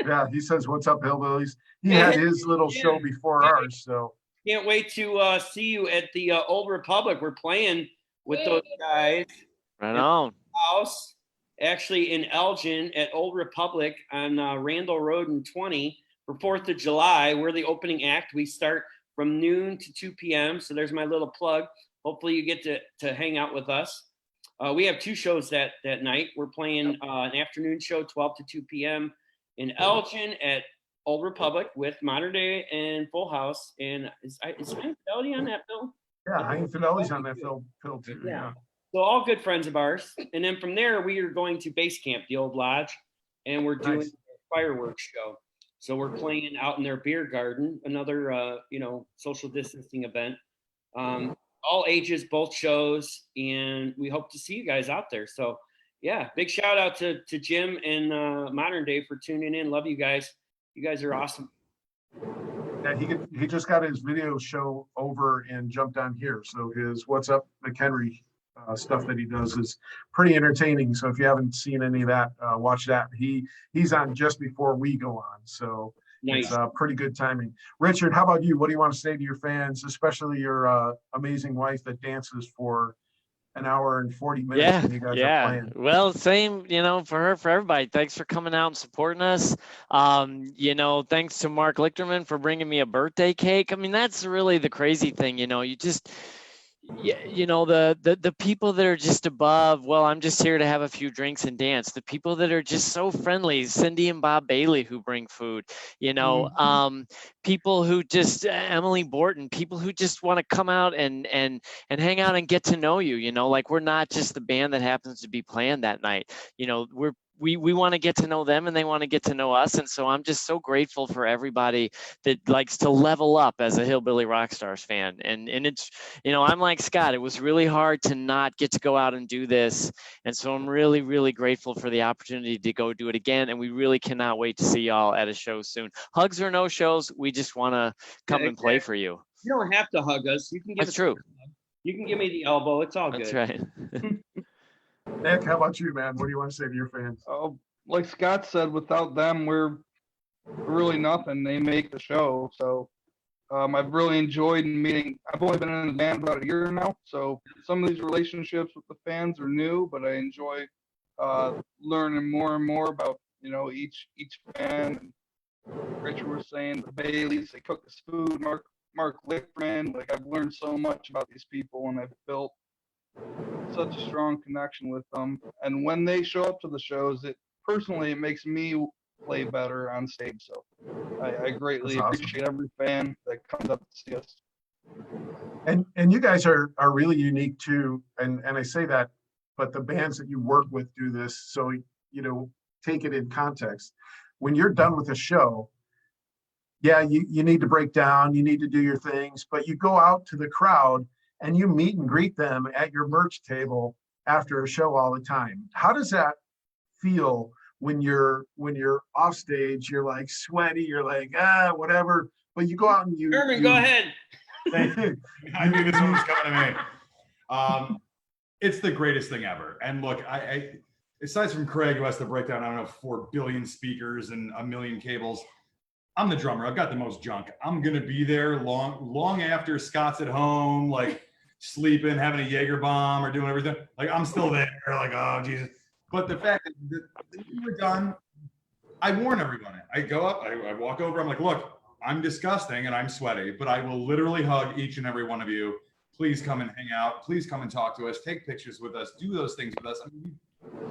Yeah, he says, "What's up, Hillbillies?" He Man, had his little show before ours, so Can't wait to see you at the Old Republic. We're playing with those guys. Right on. House, actually in Elgin at Old Republic on Randall Road in 20 for 4th of July. We're the opening act. We start from noon to 2 p.m. So there's my little plug. Hopefully you get to hang out with us. We have 2 shows that night. We're playing an afternoon show, 12 to 2 p.m. in Elgin at Old Republic with Modern Day and Full House. And is High Fidelity on that, Bill? yeah, High Fidelity's on that Phil too. Yeah. So all good friends of ours. And then from there, we are going to Base Camp, the old lodge, and we're doing Nice. a fireworks show. So we're playing out in their beer garden, another, social distancing event. All ages, both shows, and we hope to see you guys out there. So yeah, big shout out to Jim and Modern Day for tuning in. Love you guys. You guys are awesome. Yeah, he just got his video show over and jumped on here. So his What's Up McHenry stuff that he does is pretty entertaining. So if you haven't seen any of that, watch that. He's on just before we go on. So Nice. it's pretty good timing. Richard, how about you? What do you want to say to your fans, especially your amazing wife that dances for an hour and 40 minutes when you guys are playing? Well, same, for her, for everybody. Thanks for coming out and supporting us. Thanks to Mark Lichterman for bringing me a birthday cake. I mean, that's really the crazy thing, you just, the people that are just above, well, I'm just here to have a few drinks and dance. The people that are just so friendly, Cindy and Bob Bailey, who bring food, people who just, Emily Borton, people who just want to come out and hang out and get to know you, like we're not just the band that happens to be playing that night. We want to get to know them and they want to get to know us. And so I'm just so grateful for everybody that likes to level up as a Hillbilly Rockstars fan. And it's, I'm like Scott, it was really hard to not get to go out and do this. And so I'm really, really grateful for the opportunity to go do it again. And we really cannot wait to see y'all at a show soon. Hugs or no shows, we just want to come and play for you. You don't have to hug us. You can give That's true. You can give me the elbow. It's all That's good. right. Nick, how about you, man? What do you want to say to your fans? Oh, like Scott said, without them, we're really nothing. They make the show. So I've really enjoyed meeting. I've only been in the band about a year now, so some of these relationships with the fans are new, but I enjoy learning more and more about each fan. Richard was saying the Baileys, they cook us food. Mark Lickman, like I've learned so much about these people, and I've built such a strong connection with them. And when they show up to the shows, it makes me play better on stage. So I greatly appreciate every fan that comes up to see us. And you guys are really unique too. And I say that, but the bands that you work with do this. So, take it in context. When you're done with a show, yeah, you need to break down, you need to do your things, but you go out to the crowd and you meet and greet them at your merch table after a show all the time. How does that feel when you're off stage? You're like sweaty, you're like, whatever, but you go out and Herman, go ahead. I knew this one was coming to me. It's the greatest thing ever. And look, I aside from Craig, who has to break down, 4 billion speakers and a million cables, I'm the drummer. I've got the most junk. I'm going to be there long after Scott's at home, like sleeping, having a Jaeger bomb or doing everything. Like I'm still there, like, oh, Jesus. But the fact that we were done, I warn everyone. I go up, I walk over, I'm like, look, I'm disgusting and I'm sweaty, but I will literally hug each and every one of you. Please come and hang out. Please come and talk to us. Take pictures with us. Do those things with us. I mean,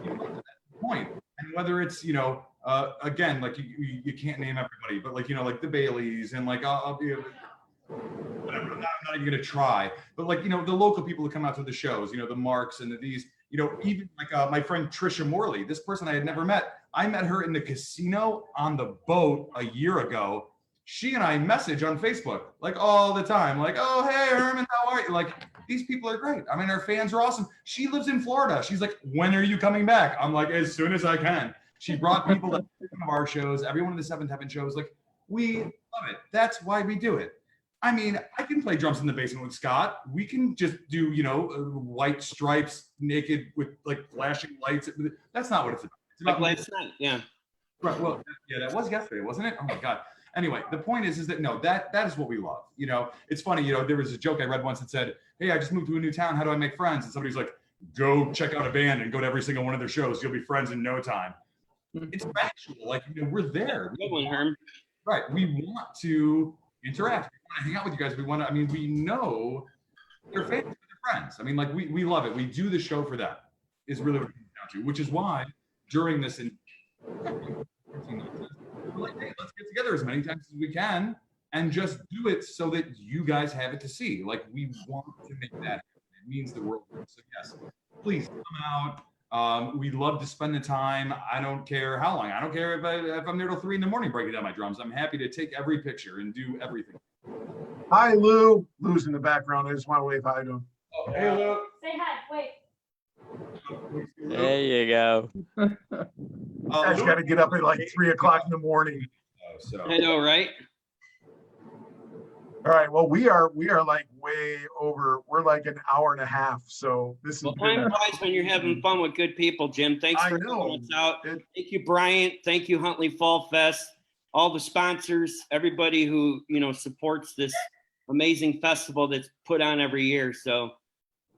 you get to that point. And whether it's, again, like you can't name everybody, but like, like the Baileys and like, I'll be whatever. I'm not even going to try. But like, the local people who come out to the shows, the Marks and these, even like my friend Trisha Morley, this person I had never met. I met her in the casino on the boat a year ago. She and I message on Facebook like all the time, like, oh, hey, Herman, how are you? Like, These people are great. I mean, our fans are awesome. She lives in Florida. She's like, when are you coming back? I'm like, as soon as I can. She brought people to one of our shows, every one of the Seventh Heaven shows. Like, we love it. That's why we do it. I mean, I can play drums in the basement with Scott. We can just do, white stripes, naked with like flashing lights. That's not what it's about. It's about like last night, yeah. Right. Well, yeah, that was yesterday, wasn't it? Oh my God. Anyway, the point is that no, that is what we love. It's funny. There was a joke I read once that said, "Hey, I just moved to a new town. How do I make friends?" And somebody's like, "Go check out a band and go to every single one of their shows. You'll be friends in no time." It's factual. Like we're there. Good one, Herm. Right. We want to interact. We want to hang out with you guys. We want to. I mean, we know they're fans, they're friends. I mean, like we love it. We do the show for that. Is really what it comes down to. Which is why during this we're like, hey, let's get together as many times as we can and just do it so that you guys have it to see. Like we want to make that happen. It means the world. So yes, please come out. We love to spend the time. I don't care how long. I don't care if I'm there till 3 a.m. breaking down my drums. I'm happy to take every picture and do everything. Hi, Lou. Lou's in the background. I just want to wave hi to him. Oh, hey, Lou. Say hi. Wait. There you go. You guys got to get up at like 3 o'clock in the morning. I know, right? All right. Well, we are like way over. We're like an hour and a half. So this is. Well, time flies when you're having fun with good people, Jim. Thanks for coming us out. Thank you, Bryant. Thank you, Huntley Fall Fest. All the sponsors, everybody who supports this amazing festival that's put on every year. So,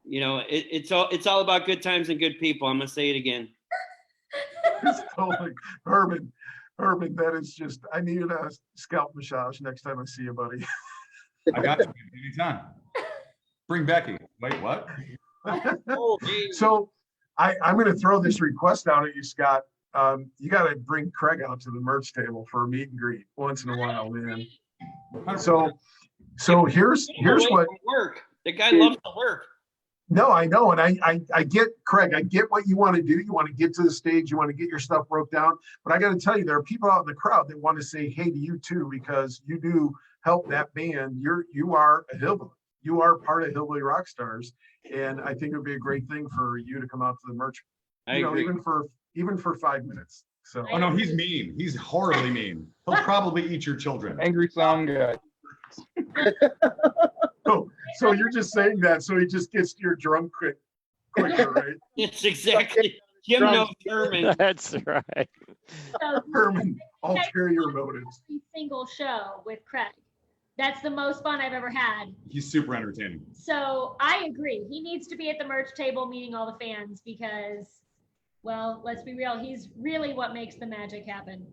it's all about good times and good people. I'm gonna say it again. It's totally Herman, that is just. I needed a scalp massage next time I see you, buddy. I got you anytime. Bring Becky. Wait, what? So I'm going to throw this request out at you, Scott. You got to bring Craig out to the merch table for a meet and greet once in a while, man. So here's what work. The guy loves to work. No, I know, and I get, Craig, I get what you want to do. You want to get to the stage, you want to get your stuff broke down. But I got to tell you, there are people out in the crowd that want to say hey to you too, because you do help that band. You are a hillbilly. You are part of Hillbilly Rockstars, and I think it would be a great thing for you to come out to the merch. I agree. even for 5 minutes. So. Oh no, he's mean. He's horribly mean. He'll probably eat your children. Angry sound guy. So you're just saying that so he just gets to your drum quicker, right? It's exactly. Jim knows Herman. That's right. So, Herman, ulterior motives. every single show with Craig. That's the most fun I've ever had. He's super entertaining. So I agree. He needs to be at the merch table meeting all the fans because, well, let's be real. He's really what makes the magic happen.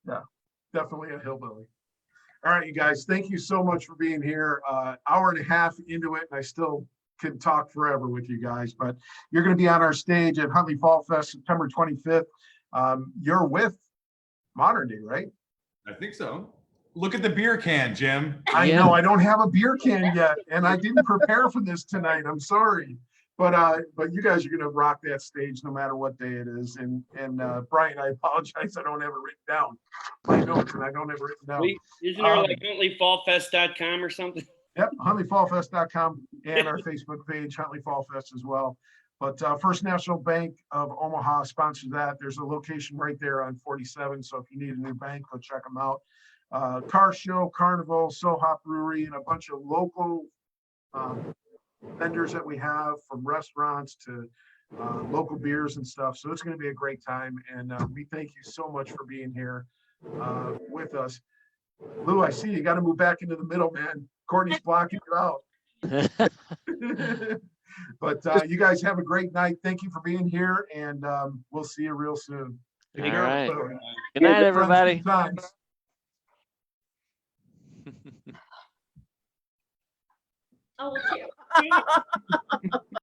Yeah, definitely a hillbilly. All right, you guys, thank you so much for being here. Hour and a half into it, and I still can talk forever with you guys, but you're going to be on our stage at Huntley Fall Fest, September 25th. You're with Modern Day, right? I think so. Look at the beer can, Jim. I know I don't have a beer can yet, and I didn't prepare for this tonight. I'm sorry. But you guys are going to rock that stage no matter what day it is. And Brian, I apologize. I don't have it written down. My notes, and I don't have it written down. Isn't there like HuntleyFallFest.com or something? Yep, HuntleyFallFest.com and our Facebook page, Huntley Fall Fest as well. But First National Bank of Omaha sponsors that. There's a location right there on 47. So if you need a new bank, go check them out. Car Show, Carnival, Sohop Brewery, and a bunch of local vendors that we have, from restaurants to local beers and stuff. So it's going to be a great time. And we thank you so much for being here with us. Lou, I see you got to move back into the middle, man. Courtney's blocking you out. But you guys have a great night. Thank you for being here, and we'll see you real soon. All right. Good night, everybody. Oh, well, too.